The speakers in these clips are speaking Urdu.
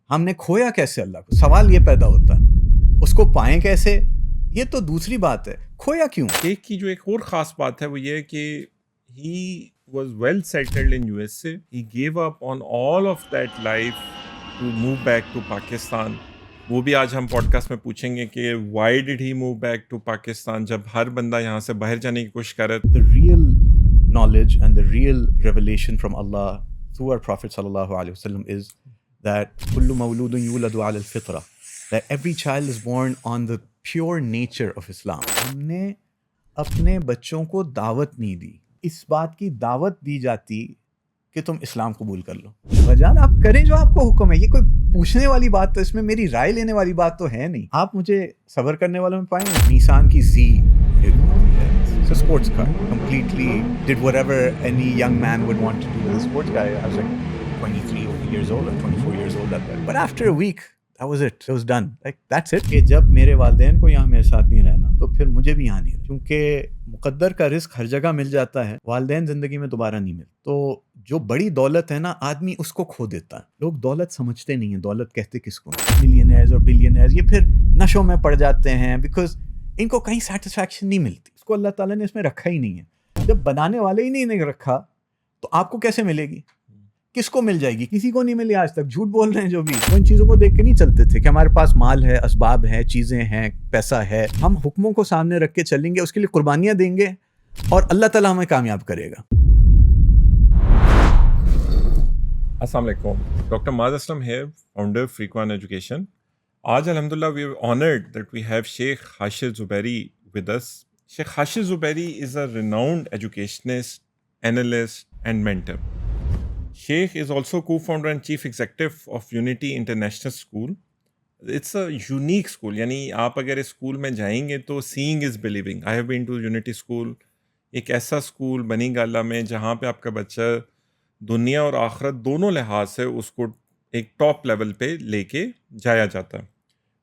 ہم نے کھویا کیسے اللہ کو؟ سوال یہ پیدا ہوتا ہے، اس کو پائیں کیسے؟ یہ تو دوسری بات ہے، کھویا کیوں؟ شیخ کی جو ایک اور خاص بات ہے وہ یہ ہے کہ he was well settled in U S A. He gave up on all of that life to move back to Pakistan. وہ بھی آج ہم پوڈ کاسٹ میں پوچھیں گے کہ why did he move back to Pakistan جب ہر بندہ یہاں سے باہر جانے کی کوشش کر رہا ہے. The real knowledge and the real revelation from Allah through our Prophet sallallahu alaihi wasallam is that kullu mawludun yuladu ala al-fitra, that every child is born on the pure nature of Islam. ہم نے اپنے بچوں کو دعوت نہیں دی. اس بات کی دعوت دی جاتی کہ تم اسلام قبول کر لو. بھجان آپ کریں جو آپ کو حکم ہے. یہ کوئی پوچھنے والی بات تو اس میں میری رائے لینے والی بات تو ہے نہیں. آپ مجھے صبر کرنے والوں میں پائیں گے. نیسان کی زی It's a sports car. Completely did whatever any young man would want to do with a sports car. I was like 23 years old or 24 years old at that. But after a week, that was it. It was done. Like, that's it. کہ جب میرے والدین کو یہاں میرے ساتھ نہیں رہنا تو پھر مجھے بھی یہاں نہیں رہنا. کیونکہ مقدر کا رزق ہر جگہ مل جاتا ہے، والدین زندگی میں دوبارہ نہیں ملتے. تو جو بڑی دولت ہے نا، آدمی اس کو کھو دیتا ہے. لوگ دولت سمجھتے نہیں ہیں. دولت کہتے کس کو؟ ملینئرز اور بلینئرز. یہ پھر نشوں میں پڑ جاتے ہیں بیکاز ان کو کہیں سیٹسفیکشن نہیں ملتی. اس کو اللہ تعالیٰ نے اس میں رکھا ہی نہیں ہے. جب بنانے والے ہی نہیں رکھا تو آپ کو کیسے ملے گی؟ کس کو مل جائے گی؟ کسی کو نہیں ملی آج تک. جھوٹ بول رہے ہیں جو بھی. وہ ان چیزوں کو دیکھ کے نہیں چلتے تھے کہ ہمارے پاس مال ہے، اسباب ہیں، چیزیں ہیں، پیسہ ہے، ہم حکموں کو سامنے رکھ کے چلیں گے، اس کے لیے قربانیاں دیں گے اور اللہ تعالیٰ ہمیں کامیاب کرے گا. السلام علیکم. ڈاکٹر معاذ اسلم ہے، فاؤنڈر فریقوان ایجوکیشن. آج الحمدللہ we are honoured that we have Sheikh Hashir Zubairi with us. Sheikh Hashir Zubairi is a renowned educationist, analyst and mentor. Sheikh is also co-founder and chief executive of Unity International School. It's a unique school. یعنی آپ اگر اس اسکول میں جائیں گے تو seeing is believing. I have been to Unity School. ایک ایسا اسکول بنی گالا میں جہاں پہ آپ کا بچہ دنیا اور آخرت دونوں لحاظ سے اس کو ایک ٹاپ لیول پہ لے کے جایا جاتا ہے.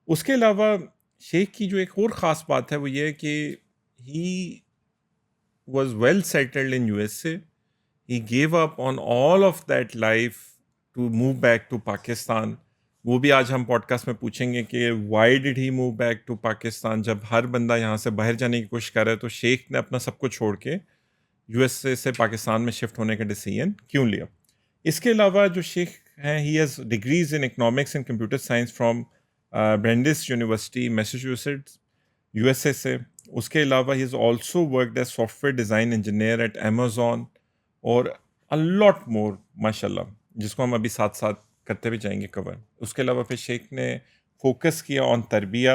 اس کے علاوہ شیخ کی جو ایک اور خاص بات ہے وہ یہ ہے کہ he was well settled in U S A. He gave up on all of that life to move back to Pakistan. وہ بھی آج ہم پوڈ کاسٹ میں پوچھیں گے کہ why did he move back to Pakistan جب ہر بندہ یہاں سے باہر جانے کی کوشش کر رہا ہے تو شیخ نے اپنا سب کچھ چھوڑ کے یو ایس اے سے پاکستان میں شفٹ ہونے کا ڈیسیژن کیوں لیا. اس کے علاوہ جو شیخ ہیں he has degrees in economics and computer science from Brandeis University Massachusetts U S A سے. اس کے علاوہ he is also worked as software design engineer at Amazon اور a lot more ماشاء اللہ، جس کو ہم ابھی ساتھ ساتھ کرتے بھی جائیں گے کور. اس کے علاوہ پھر شیخ نے فوکس کیا آن تربیہ،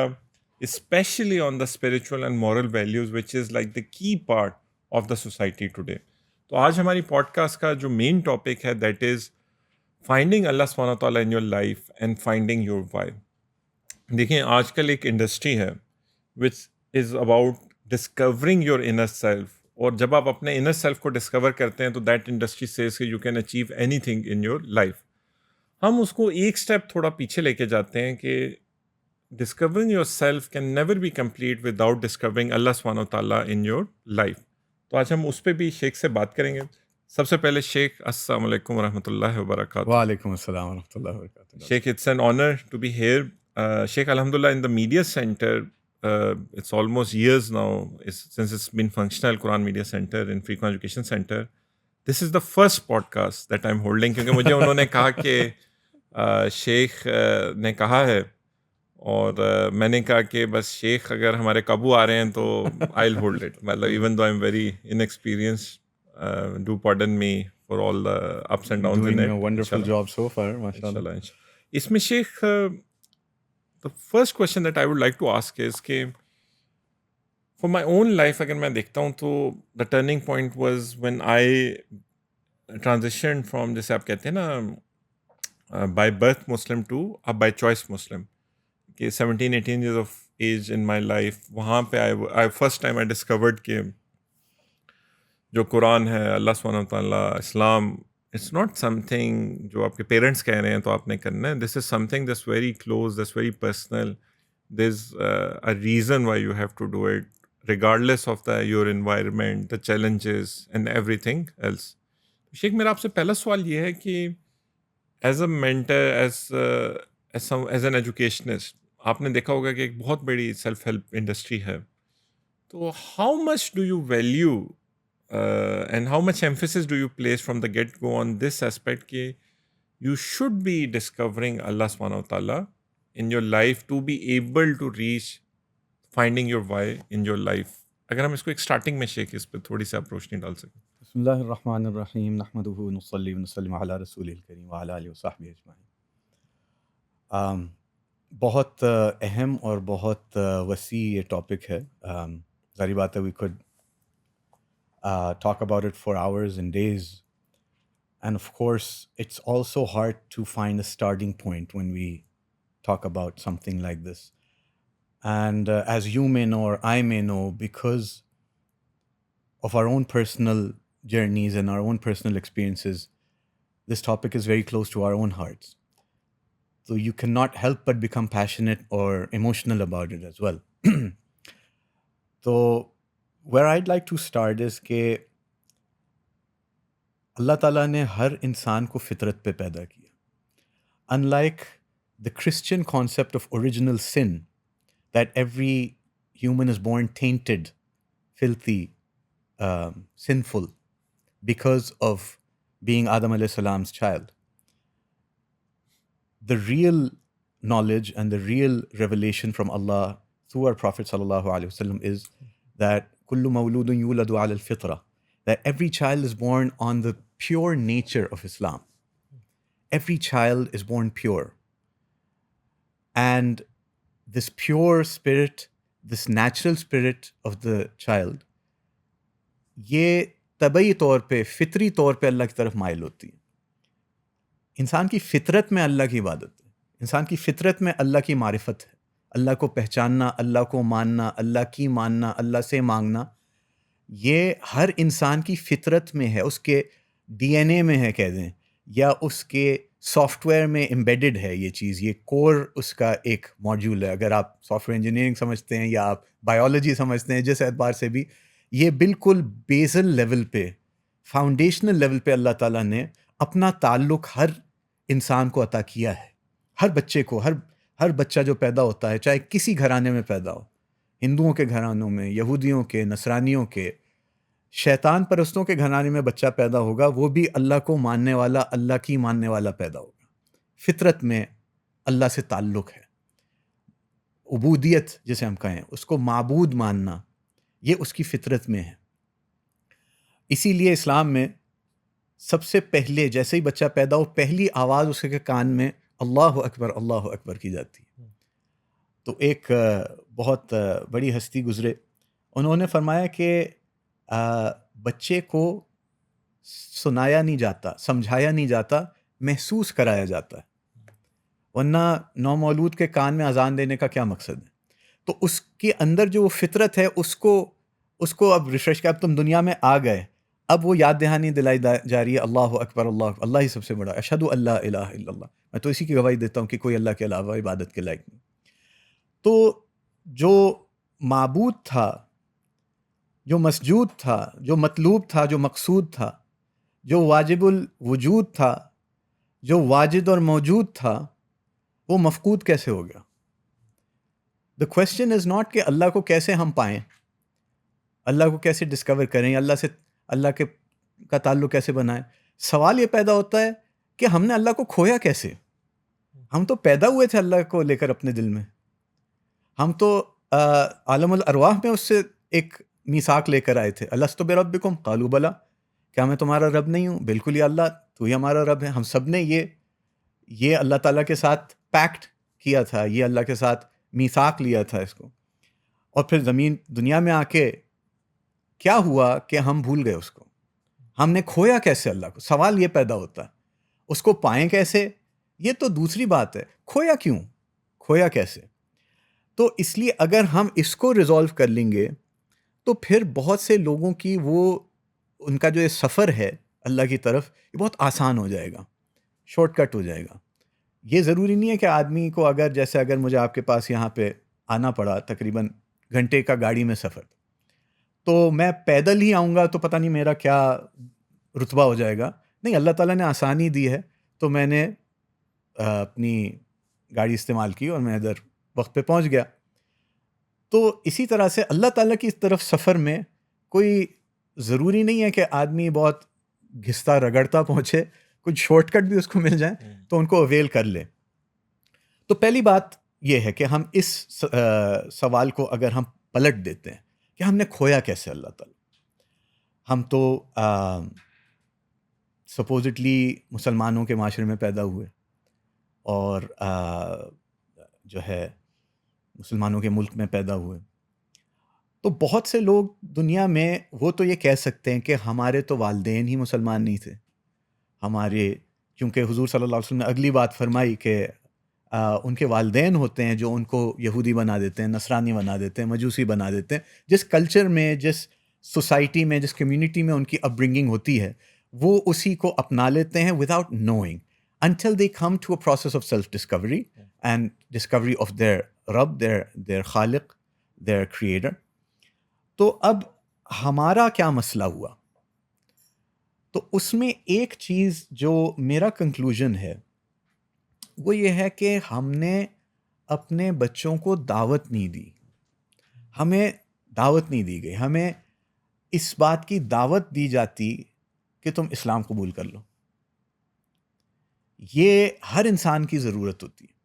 especially on the spiritual and moral values which is like the key part of the society today. تو آج ہماری پوڈ کاسٹ کا جو مین ٹاپک ہے دیٹ از فائنڈنگ اللہ سبحانہ تعالیٰ in your life and finding your why. دیکھیں آج کل ایک انڈسٹری ہے which is about discovering your inner self, اور جب آپ اپنے انر سیلف کو ڈسکور کرتے ہیں تو دیٹ انڈسٹری سیز کہ you can achieve any thing in your life. ہم اس کو ایک اسٹیپ تھوڑا پیچھے لے کے جاتے ہیں کہ discovering your self can never be complete without discovering اللہ سبحانہ تعالیٰ ان یور لائف. تو آج ہم اس پہ بھی شیخ سے بات کریں گے. سب سے پہلے شیخ السلام علیکم ورحمۃ اللہ وبرکاتہ. وعلیکم السلام ورحمۃ اللہ وبرکاتہ. شیخ it's an honour to be here. شیخ الحمدللہ in the media centre it's almost years now since it's been functional, Quran Media Center in Frequent Education Center. This is the first podcast that I'm holding کیونکہ مجھے انہوں نے کہا کہ شیخ نے کہا ہے اور میں نے کہا کہ بس شیخ اگر ہمارے قابو آ رہے ہیں تو I'll hold it. مطلب even though I'm very inexperienced, do pardon me for all the ups and downs in it. Doing a wonderful job so far, mashallah. اس میں شیخ the first question that I would like to ask is کہ for my own life اگر میں دیکھتا ہوں تو the turning point was when I transitioned from جیسے آپ کہتے ہیں نا by birth Muslim to by choice Muslim کہ 17-18 years of age in my life. وہاں پہ I first time I discovered کہ جو قرآن ہے، اللہ سبحانہ وتعالیٰ، اسلام، اٹس ناٹ سم تھنگ جو آپ کے پیرنٹس کہہ رہے ہیں تو آپ نے کرنا ہے. This is something that's very close, that's very personal. There is a reason why you have to do it regardless of the your environment, the challenges and everything else. Sheikh میرا آپ سے پہلا سوال یہ ہے کہ as a mentor, as as an educationist آپ نے دیکھا ہوگا کہ ایک بہت بڑی سیلف ہیلپ انڈسٹری ہے. تو how much do you value and how much emphasis do you place from the get go on this aspect کہ یو شوڈ بی ڈسکورنگ اللہ سبحانہ و تعالیٰ in your life to be able to reach finding your why in your life. اگر ہم اس کو ایک اسٹارٹنگ میں شیخ اس پہ تھوڑی سی آپ روشنی ڈال سکیں. بسم اللہ الرحمن الرحیم نحمدہ ونصلی ونسلم علی رسول الکریم وعلی آلہ وصحبہ اجمعین. بہت اہم اور بہت وسیع یہ ٹاپک ہے. ظاہری بات ہے وی could talk about it for hours and days, and of course it's also hard to find a starting point when we talk about something like this. And as you may know or I may know, because of our own personal journeys and our own personal experiences, this topic is very close to our own hearts. So you cannot help but become passionate or emotional about it as well. So where I'd like to start is کہ اللہ تعالیٰ نے ہر انسان کو فطرت پہ پیدا کیا. Unlike the Christian concept of original sin, that every human is born tainted, filthy, sinful because of being Adam alayhi salam's child. The real knowledge and the real revelation from Allah through our Prophet sallallahu alaihi wasallam is that kullu mawludun yuladu ala al-fitra, that every child is born on the pure nature of Islam. Every child is born pure. And this pure spirit, this natural spirit of the child, یہ طبعی طور پہ فطری طور پہ اللہ کی طرف مائل ہوتی ہے. انسان کی فطرت میں اللہ کی عبادت ہے. انسان کی فطرت میں اللہ کی معرفت ہے. اللہ کو پہچاننا، اللہ کو ماننا، اللہ کی ماننا، اللہ سے مانگنا، یہ ہر انسان کی فطرت میں ہے. اس کے ڈی این اے میں ہے کہہ دیں، یا اس کے سافٹ ویئر میں امبیڈڈ ہے یہ چیز. یہ کور اس کا ایک ماڈیول ہے. اگر آپ سافٹ ویئر انجینئرنگ سمجھتے ہیں یا آپ بایولوجی سمجھتے ہیں، جس اعتبار سے بھی، یہ بالکل بیزل لیول پہ، فاؤنڈیشنل لیول پہ اللہ تعالیٰ نے اپنا تعلق ہر انسان کو عطا کیا ہے. ہر بچے کو، ہر بچہ جو پیدا ہوتا ہے، چاہے کسی گھرانے میں پیدا ہو، ہندوؤں کے گھرانوں میں، یہودیوں کے، نصرانیوں کے، شیطان پرستوں کے گھرانے میں بچہ پیدا ہوگا، وہ بھی اللہ کو ماننے والا، اللہ کی ماننے والا پیدا ہوگا. فطرت میں اللہ سے تعلق ہے. عبودیت جسے ہم کہیں، اس کو معبود ماننا، یہ اس کی فطرت میں ہے. اسی لیے اسلام میں سب سے پہلے جیسے ہی بچہ پیدا ہو، پہلی آواز اس کے کان میں اللہ اکبر کی جاتی ہے. تو ایک بہت بڑی ہستی گزرے، انہوں نے فرمایا کہ بچے کو سنایا نہیں جاتا، سمجھایا نہیں جاتا، محسوس کرایا جاتا ہے. ورنہ نومولود کے کان میں اذان دینے کا کیا مقصد ہے؟ تو اس کے اندر جو وہ فطرت ہے، اس کو اب ریفریش کر، اب تم دنیا میں آ گئے، اب وہ یاد دہانی دلائی جا رہی ہے، اللہ اکبر، اللہ ہی سب سے بڑا، اشہد اللہ الہ الا اللہ. میں تو اسی کی گواہی دیتا ہوں کہ کوئی اللہ کے علاوہ عبادت کے لائق نہیں. تو جو معبود تھا، جو مسجود تھا، جو مطلوب تھا، جو مقصود تھا، جو واجب الوجود تھا، جو واجد اور موجود تھا، وہ مفقود کیسے ہو گیا؟ The question is not کہ اللہ کو کیسے ہم پائیں، اللہ کو کیسے ڈسکور کریں، اللہ کا تعلق کیسے بنائیں. سوال یہ پیدا ہوتا ہے کہ ہم نے اللہ کو کھویا کیسے؟ ہم تو پیدا ہوئے تھے اللہ کو لے کر اپنے دل میں. ہم تو عالم الارواح میں اس سے ایک میثاق لے کر آئے تھے. الستو بربکم قالوا بلا، کیا میں تمہارا رب نہیں ہوں؟ بالکل یا اللہ تو ہی ہمارا رب ہے. ہم سب نے یہ اللہ تعالیٰ کے ساتھ پیکٹ کیا تھا، یہ اللہ کے ساتھ میثاق لیا تھا اس کو. اور پھر دنیا میں آ کے کیا ہوا کہ ہم بھول گئے اس کو. ہم نے کھویا کیسے اللہ کو؟ سوال یہ پیدا ہوتا ہے. اس کو پائیں کیسے، یہ تو دوسری بات ہے. کھویا کیوں، کھویا کیسے؟ تو اس لیے اگر ہم اس کو ریزولو کر لیں گے تو پھر بہت سے لوگوں کی ان کا جو یہ سفر ہے اللہ کی طرف، یہ بہت آسان ہو جائے گا، شارٹ کٹ ہو جائے گا. یہ ضروری نہیں ہے کہ آدمی کو اگر مجھے آپ کے پاس یہاں پہ آنا پڑا، تقریباً گھنٹے کا گاڑی میں سفر، تو میں پیدل ہی آؤں گا تو پتہ نہیں میرا کیا رتبہ ہو جائے گا. نہیں، اللہ تعالیٰ نے آسانی دی ہے، تو میں نے اپنی گاڑی استعمال کی اور میں ادھر وقت پہ پہنچ گیا. تو اسی طرح سے اللہ تعالیٰ کی طرف سفر میں کوئی ضروری نہیں ہے کہ آدمی بہت گھستا رگڑتا پہنچے, کچھ شارٹ کٹ بھی اس کو مل جائیں تو ان کو اویل کر لے. تو پہلی بات یہ ہے کہ ہم اس سوال کو اگر ہم پلٹ دیتے ہیں کہ ہم نے کھویا کیسے اللہ تعالیٰ. ہم تو سپوزٹلی مسلمانوں کے معاشرے میں پیدا ہوئے اور جو ہے مسلمانوں کے ملک میں پیدا ہوئے. تو بہت سے لوگ دنیا میں وہ تو یہ کہہ سکتے ہیں کہ ہمارے تو والدین ہی مسلمان نہیں تھے. ہمارے کیونکہ حضور صلی اللہ علیہ وسلم نے اگلی بات فرمائی کہ ان کے والدین ہوتے ہیں جو ان کو یہودی بنا دیتے ہیں, نصرانی بنا دیتے ہیں, مجوسی بنا دیتے ہیں. جس کلچر میں, جس سوسائٹی میں, جس کمیونٹی میں ان کی اپ برنگنگ ہوتی ہے وہ اسی کو اپنا لیتے ہیں without knowing until they come to a process of self discovery and discovery of their رب, their خالق, their creator. تو اب ہمارا کیا مسئلہ ہوا؟ تو اس میں ایک چیز جو میرا کنکلوژن ہے وہ یہ ہے کہ ہم نے اپنے بچوں کو دعوت نہیں دی. ہمیں دعوت نہیں دی گئی. ہمیں اس بات کی دعوت دی جاتی کہ تم اسلام قبول کر لو. یہ ہر انسان کی ضرورت ہوتی ہے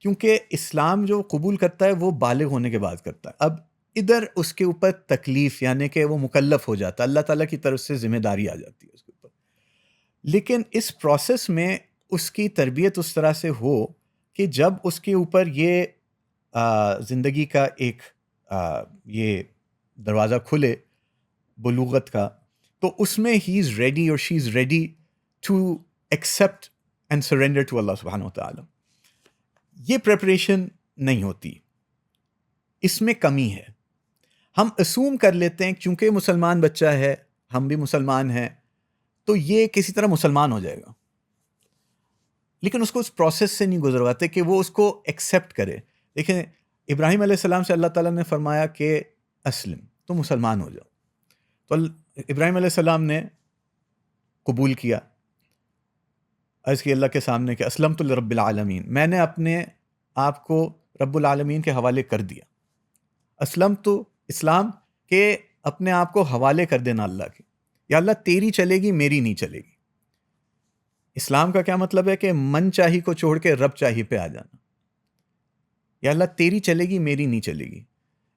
کیونکہ اسلام جو قبول کرتا ہے وہ بالغ ہونے کے بعد کرتا ہے. اب ادھر اس کے اوپر تکلیف یعنی کہ وہ مکلف ہو جاتا ہے, اللہ تعالیٰ کی طرف سے ذمہ داری آ جاتی ہے اس کے اوپر. لیکن اس پروسیس میں اس کی تربیت اس طرح سے ہو کہ جب اس کے اوپر یہ زندگی کا ایک یہ دروازہ کھلے بلوغت کا, تو اس میں ہی از ریڈی اور she is ready to accept and surrender to Allah سبحانہ وتعالی. یہ پریپریشن نہیں ہوتی, اس میں کمی ہے. ہم اسوم کر لیتے ہیں کیونکہ مسلمان بچہ ہے, ہم بھی مسلمان ہیں, تو یہ کسی طرح مسلمان ہو جائے گا. لیکن اس کو اس پروسیس سے نہیں گزرواتے کہ وہ اس کو ایکسیپٹ کرے. دیکھیں ابراہیم علیہ السلام سے اللہ تعالیٰ نے فرمایا کہ اسلم, تو مسلمان ہو جاؤ. تو ابراہیم علیہ السلام نے قبول کیا, عرض کی اللہ کے سامنے کہ اسلمت لرب العالمین, میں نے اپنے آپ کو رب العالمین کے حوالے کر دیا. اسلم تو اسلام کے اپنے آپ کو حوالے کر دینا اللہ کے, یا اللہ تیری چلے گی میری نہیں چلے گی. اسلام کا کیا مطلب ہے کہ من چاہی کو چھوڑ کے رب چاہی پہ آ جانا. یا اللہ تیری چلے گی میری نہیں چلے گی,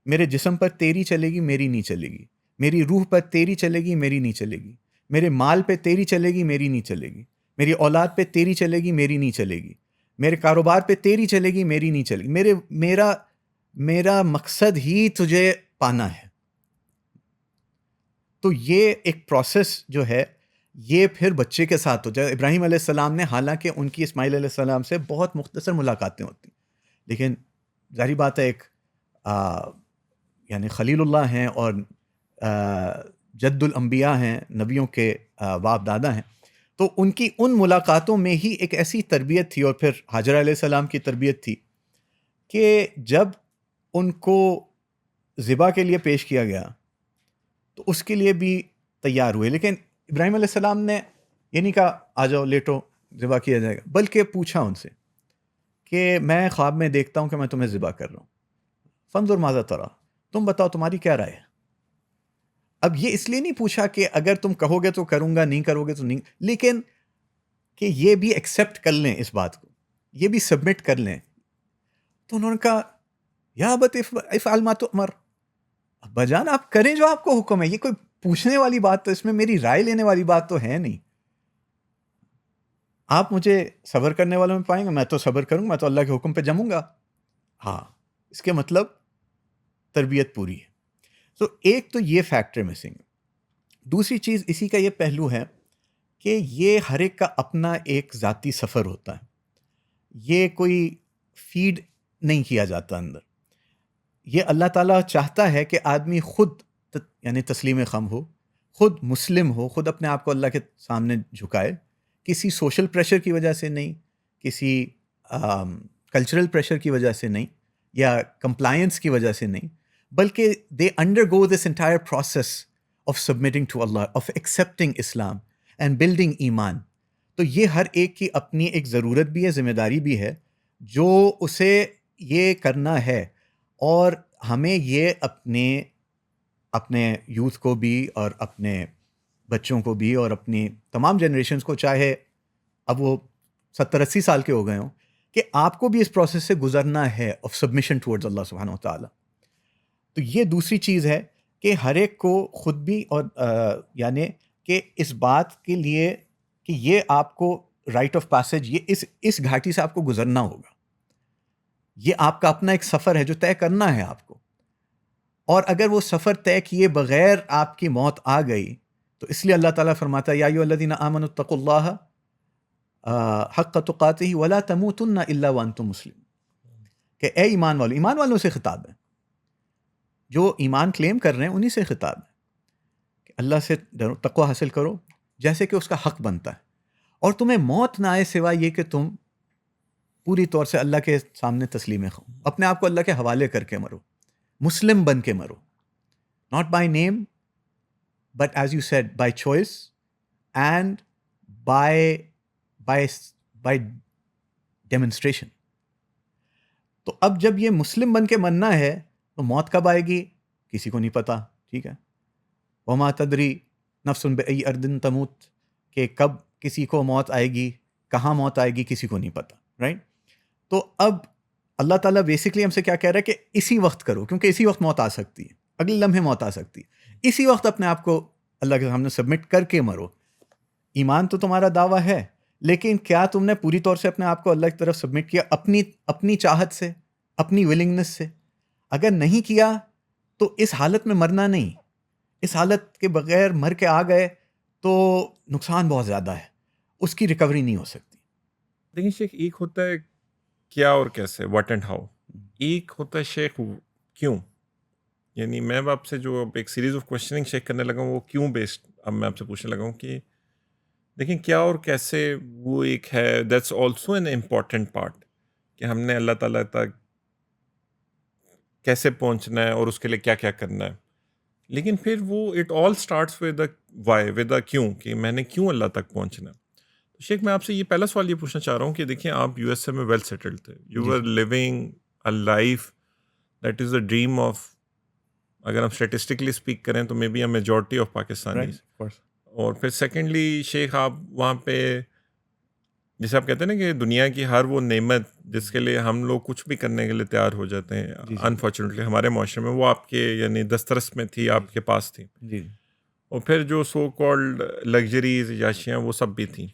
میرے جسم پر تیری چلے گی میری نہیں چلے گی, میری روح پر تیری چلے گی میری نہیں چلے گی, میرے مال پہ تیری چلے گی میری نہیں چلے گی, میری اولاد پہ تیری چلے گی میری نہیں چلے گی, میرے کاروبار پہ تیری چلے گی میری نہیں چلے گی. میرا مقصد ہی تجھے پانا ہے. تو یہ ایک پروسیس جو ہے یہ پھر بچے کے ساتھ ہو جائے. ابراہیم علیہ السلام نے, حالانکہ ان کی اسماعیل علیہ السلام سے بہت مختصر ملاقاتیں ہوتی, لیکن ظاہری بات ہے ایک یعنی خلیل اللہ ہیں اور جد الانبیاء ہیں, نبیوں کے باپ دادا ہیں, تو ان کی ان ملاقاتوں میں ہی ایک ایسی تربیت تھی, اور پھر حاجرہ علیہ السلام کی تربیت تھی کہ جب ان کو ذبح کے لیے پیش کیا گیا تو اس کے لیے بھی تیار ہوئے. لیکن ابراہیم علیہ السلام نے یہ نہیں کہا آ جاؤ لیٹو ذبح کیا جائے گا, بلکہ پوچھا ان سے کہ میں خواب میں دیکھتا ہوں کہ میں تمہیں ذبح کر رہا ہوں, فانظر ماذا ترى, تم بتاؤ تمہاری کیا رائے ہے. اب یہ اس لیے نہیں پوچھا کہ اگر تم کہو گے تو کروں گا, نہیں کرو گے تو نہیں, لیکن کہ یہ بھی ایکسیپٹ کر لیں اس بات کو, یہ بھی سبمٹ کر لیں. تو انہوں نے کہا یا ابت افعل ما تؤمر, ابا جان آپ کریں جو آپ کو حکم ہے. یہ کوئی پوچھنے والی بات, تو اس میں میری رائے لینے والی بات تو ہے نہیں. آپ مجھے صبر کرنے والوں میں پائیں گے, میں تو صبر کروں گا, میں تو اللہ کے حکم پہ جموں گا. ہاں, اس کے مطلب تربیت پوری ہے. تو ایک تو یہ فیکٹر مسنگ ہے. دوسری چیز اسی کا یہ پہلو ہے کہ یہ ہر ایک کا اپنا ایک ذاتی سفر ہوتا ہے. یہ کوئی فیڈ نہیں کیا جاتا اندر. یہ اللہ تعالیٰ چاہتا ہے کہ آدمی خود یعنی تسلیم خم ہو, خود مسلم ہو, خود اپنے آپ کو اللہ کے سامنے جھکائے, کسی سوشل پریشر کی وجہ سے نہیں, کسی کلچرل پریشر کی وجہ سے نہیں, یا کمپلائنس کی وجہ سے نہیں, بلکہ they undergo this entire process of submitting to Allah, of accepting Islam and building ایمان. تو یہ ہر ایک کی اپنی ایک ضرورت بھی ہے, ذمہ داری بھی ہے, جو اسے یہ کرنا ہے، اور ہمیں یہ اپنے یوتھ کو بھی اور اپنے بچوں کو بھی اور اپنی تمام جنریشنز کو، چاہے اب وہ 70-80 سال کے ہو گئے ہوں، کہ آپ کو بھی اس پروسیس سے گزرنا ہے آف سبمیشن ٹورڈز اللہ سبحانہ و تعالیٰ. تو یہ دوسری چیز ہے کہ ہر ایک کو خود بھی، اور یعنی کہ اس بات کے لیے کہ یہ آپ کو رائٹ آف پیسج، یہ اس گھاٹی سے آپ کو گزرنا ہوگا. یہ آپ کا اپنا ایک سفر ہے جو طے کرنا ہے آپ کو. اور اگر وہ سفر طے کیے بغیر آپ کی موت آ گئی، تو اس لیے اللہ تعالیٰ فرماتا ہے یا ایھا الذین آمنوا اتقوا اللہ حق تقاتہ ولا تموتن الا وانتم مسلمون، کہ اے ایمان والو، ایمان والوں سے خطاب ہے، جو ایمان کلیم کر رہے ہیں انہی سے خطاب ہے کہ اللہ سے ڈرو، تقوی حاصل کرو جیسے کہ اس کا حق بنتا ہے، اور تمہیں موت نہ آئے سوائے یہ کہ تم پوری طور سے اللہ کے سامنے تسلیم خو، اپنے آپ کو اللہ کے حوالے کر کے مرو، مسلم بن کے مرو، not by name but as you said by choice and by demonstration. تو اب جب یہ مسلم بن کے مرنا ہے تو موت کب آئے گی کسی کو نہیں پتا، ٹھیک ہے. وما تدری نفس بأی ارض تموت، کہ کب کسی کو موت آئے گی، کہاں موت آئے گی کسی کو نہیں پتا، رائٹ. تو اب اللہ تعالیٰ بیسکلی ہم سے کیا کہہ رہا ہے کہ اسی وقت کرو، کیونکہ اسی وقت موت آ سکتی ہے، اگلے لمحے موت آ سکتی ہے، اسی وقت اپنے آپ کو اللہ کے سامنے سبمٹ کر کے مرو. ایمان تو تمہارا دعویٰ ہے، لیکن کیا تم نے پوری طور سے اپنے آپ کو اللہ کی طرف سبمٹ کیا، اپنی چاہت سے، اپنی ولنگنس سے؟ اگر نہیں کیا تو اس حالت میں مرنا نہیں، اس حالت کے بغیر مر کے آ گئے تو نقصان بہت زیادہ ہے، اس کی ریکوری نہیں ہو سکتی. دیکھیں شیخ، ایک ہوتا ہے کیا اور کیسے، واٹ اینڈ ہاؤ، ایک ہوتا ہے شیخ کیوں. یعنی میں اب آپ سے جو اب ایک سیریز آف کوشچننگ شیخ کرنے لگا ہوں وہ کیوں بیسڈ اب میں آپ سے پوچھنے لگا ہوں کہ دیکھیں کیا اور کیسے وہ ایک ہے، that's also an important part, کہ ہم نے اللہ تعالیٰ تک کیسے پہنچنا ہے اور اس کے لیے کیا کیا کرنا ہے. لیکن پھر وہ it all starts with the why, with the کیوں، کہ میں نے کیوں اللہ تک پہنچنا ہے. تو شیخ میں آپ سے یہ پہلا سوال یہ پوچھنا چاہ رہا ہوں کہ دیکھیں آپ یو ایس اے میں ویل سیٹلڈ تھے، you are living a life that is a dream of, اگر ہم اسٹیٹسٹکلی اسپیک کریں تو may be a majority of Pakistanis. اور پھر سیکنڈلی شیخ آپ وہاں پہ جیسے آپ کہتے ہیں نا کہ دنیا کی ہر وہ نعمت جس کے لیے ہم لوگ کچھ بھی کرنے کے لیے تیار ہو جاتے ہیں، انفارچونیٹلی ہمارے معاشرے میں وہ آپ کے یعنی دسترس میں تھی، آپ کے پاس تھی. اور پھر جو سو کالڈ لگژریز یاشیاں وہ سب بھی تھیں.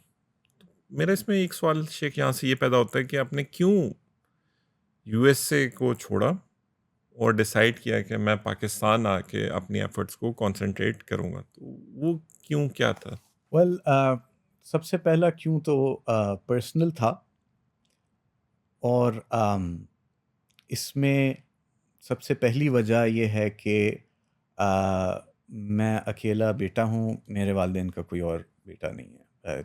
میرا اس میں ایک سوال شیخ یہاں سے یہ پیدا ہوتا ہے کہ آپ نے کیوں یو ایس اے کو چھوڑا اور ڈیسائیڈ کیا کہ میں پاکستان آ کے اپنی ایفرٹس کو کانسنٹریٹ کروں گا، تو وہ کیوں کیا تھا؟ ویل سب سے پہلا کیوں تو پرسنل تھا، اور اس میں سب سے پہلی وجہ یہ ہے کہ میں اکیلا بیٹا ہوں، میرے والدین کا کوئی اور بیٹا نہیں ہے.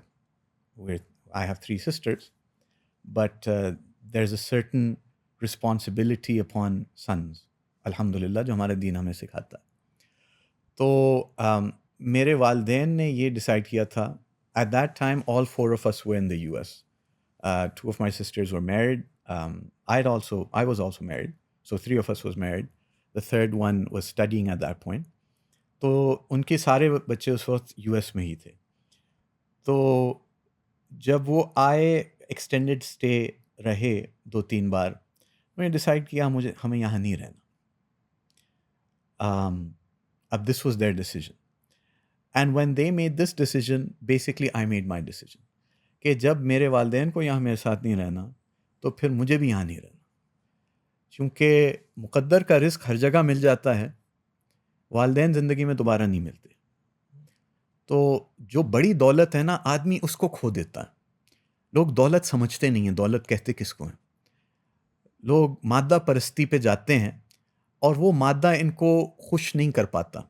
I have 3 sisters, but there's a certain responsibility upon sons, الحمدللہ، جو ہمارا دین ہمیں سکھاتا ہے. تو میرے والدین نے یہ ڈیسائیڈ کیا تھا. At that time, all 4 of us were in the US. 2 of my sisters were married. I was also married. So 3 of us was married. The third one was studying at that point. تو ان کے سارے بچے اس وقت US میں ہی تھے. تو جب وہ آئے، ایکسٹینڈڈ اسٹے رہے 2-3 بار، میں نے ڈیسائیڈ کیا ہمیں یہاں نہیں رہنا. اب this was there decision, and when they made this decision basically I made my decision, کہ جب میرے والدین کو یہاں میرے ساتھ نہیں رہنا تو پھر مجھے بھی یہاں نہیں رہنا. کیونکہ مقدر کا رزق ہر جگہ مل جاتا ہے، والدین زندگی میں دوبارہ نہیں ملتے. تو جو بڑی دولت ہے نا، آدمی اس کو کھو دیتا ہے. لوگ دولت سمجھتے نہیں ہیں، دولت کہتے کس کو ہیں. لوگ مادہ پرستی پہ جاتے ہیں اور وہ مادہ ان کو خوش نہیں کر پاتا.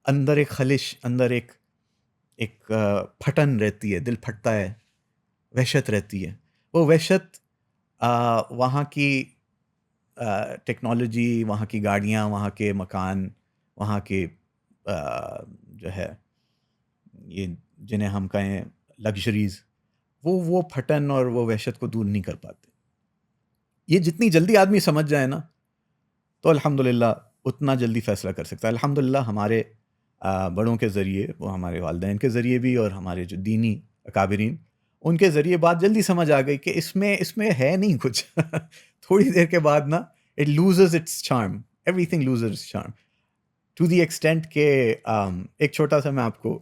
اندر ایک خلش، اندر ایک پھٹن رہتی ہے، دل پھٹتا ہے، وحشت رہتی ہے. وہ وحشت وہاں کی ٹیکنالوجی، وہاں کی گاڑیاں، وہاں کے مکان، وہاں کے جو ہے یہ جنہیں ہم کہیں لگژریز، وہ پھٹن اور وہ وحشت کو دور نہیں کر پاتے. یہ جتنی جلدی آدمی سمجھ جائے نا تو الحمدللہ اتنا جلدی فیصلہ کر سکتا ہے. الحمدللہ ہمارے بڑوں کے ذریعے، وہ ہمارے والدین کے ذریعے بھی اور ہمارے جو دینی اکابرین ان کے ذریعے بات جلدی سمجھ آ گئی کہ اس میں ہے نہیں کچھ. تھوڑی دیر کے بعد نا it loses its charm, everything loses its charm to the extent کہ ایک چھوٹا سا میں آپ کو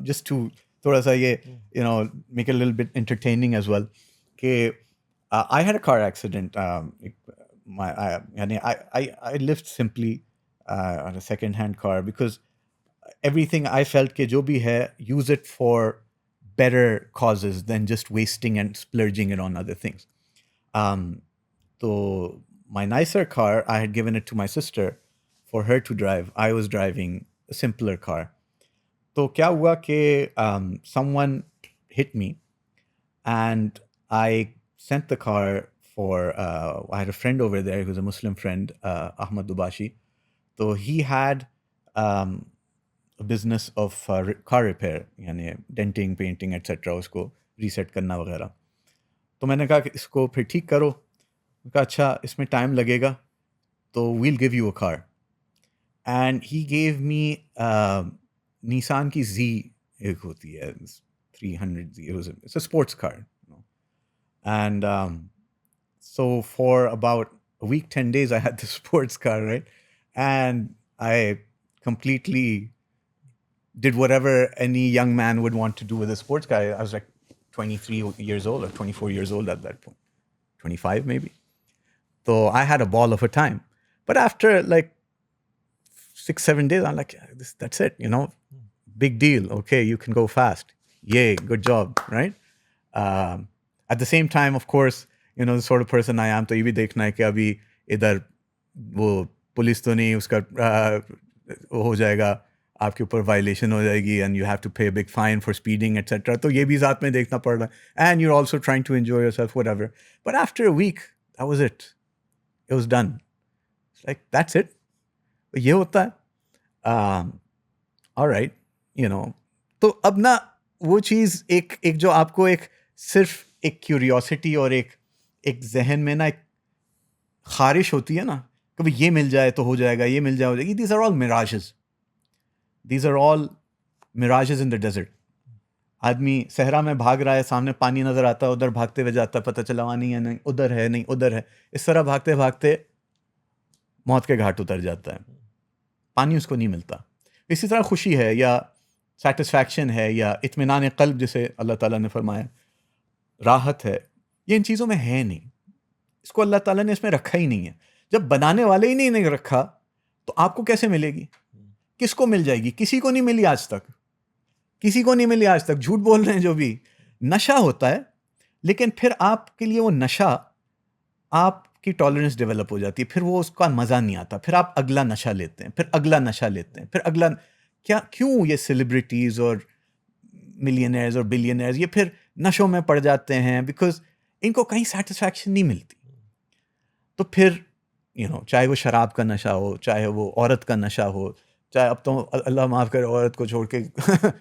جسٹ ٹو تھوڑا سا یہ make a little bit entertaining as well کہ I had a car accident. یعنی I lived simply on a second hand car because everything I felt کہ جو بھی ہے use it for better causes than just wasting and splurging it on other things. So my nicer car I had given it to my sister for her to drive. I was driving a simpler car. تو کیا ہوا کہ someone hit me and I sent the car for I had a friend over there who was a Muslim friend, Ahmad Dubashi. So he had a business of car repair, یعنی ڈینٹنگ پینٹنگ ایٹسیٹرا، اس کو ریسیٹ کرنا وغیرہ. تو میں نے کہا کہ اس کو پھر ٹھیک کرو. کہا اچھا اس میں ٹائم لگے گا تو well gave you a car. And he gave me Nissan کی زی ایک ہوتی ہے 300، it's a sports car. And so for about a week, 10 days, I had the sports car, right? And I completely did whatever any young man would want to do with a sports car. I was like 23 years old or 24 years old at that point, 25 maybe. So I had a ball of a time. But after like 6-7 days, I'm like, that's it, big deal. Okay, you can go fast. Yay, good job, right? At the same time, of course, the sort of person I am, تو یہ بھی دیکھنا ہے کہ ابھی ادھر وہ پولیس تو نہیں، اس کا ہو جائے گا، آپ کے اوپر وائلیشن ہو جائے گی and you have to pay big fine for speeding etcetera. تو یہ بھی ذات میں دیکھنا پڑ رہا ہے. And you are also trying to enjoy yourself whatever. But after a week that was it was done. Like that's it. یہ ہوتا ہے. آلرائٹ تو اب نا وہ چیز ایک جو آپ کو ایک صرف ایک کیوریوسٹی اور ایک ذہن میں نا ایک خارش ہوتی ہے نا، کبھی یہ مل جائے تو ہو جائے گا، یہ مل جائے ہو جائے گی. These are all mirages. These are all mirages in the desert. آدمی صحرا میں بھاگ رہا ہے، سامنے پانی نظر آتا ہے، ادھر بھاگتے ہوئے جاتا ہے، پتہ چلا وہاں نہیں ہے، نہیں ادھر ہے، نہیں ادھر ہے. اس طرح بھاگتے بھاگتے موت کے گھاٹ اتر جاتا ہے، پانی اس کو نہیں ملتا. اسی طرح خوشی ہے یا سیٹسفیکشن ہے یا اطمینان قلب جسے اللہ تعالیٰ نے فرمایا، راحت ہے، یہ ان چیزوں میں ہے نہیں. اس کو اللہ تعالیٰ نے اس میں رکھا ہی نہیں ہے. جب بنانے والے ہی نہیں رکھا تو آپ کو کیسے ملے گی؟ کس کو مل جائے گی؟ کسی کو نہیں ملی آج تک. کسی کو نہیں ملی آج تک. جھوٹ بول رہے ہیں جو بھی. نشہ ہوتا ہے، لیکن پھر آپ کے لیے وہ نشہ، آپ کی ٹالرنس ڈیولپ ہو جاتی ہے، پھر وہ اس کا مزہ نہیں آتا، پھر آپ اگلا نشہ لیتے ہیں، پھر اگلا نشہ لیتے ہیں، پھر اگلا. کیوں یہ سیلیبریٹیز اور ملینئرز اور بلینئرز یہ پھر نشوں میں پڑ جاتے ہیں؟ بیکاز ان کو کہیں سیٹسفیکشن نہیں ملتی. تو پھر چاہے وہ شراب کا نشہ ہو، چاہے وہ عورت کا نشہ ہو، چاہے اب تو اللہ معاف کرے عورت کو چھوڑ کے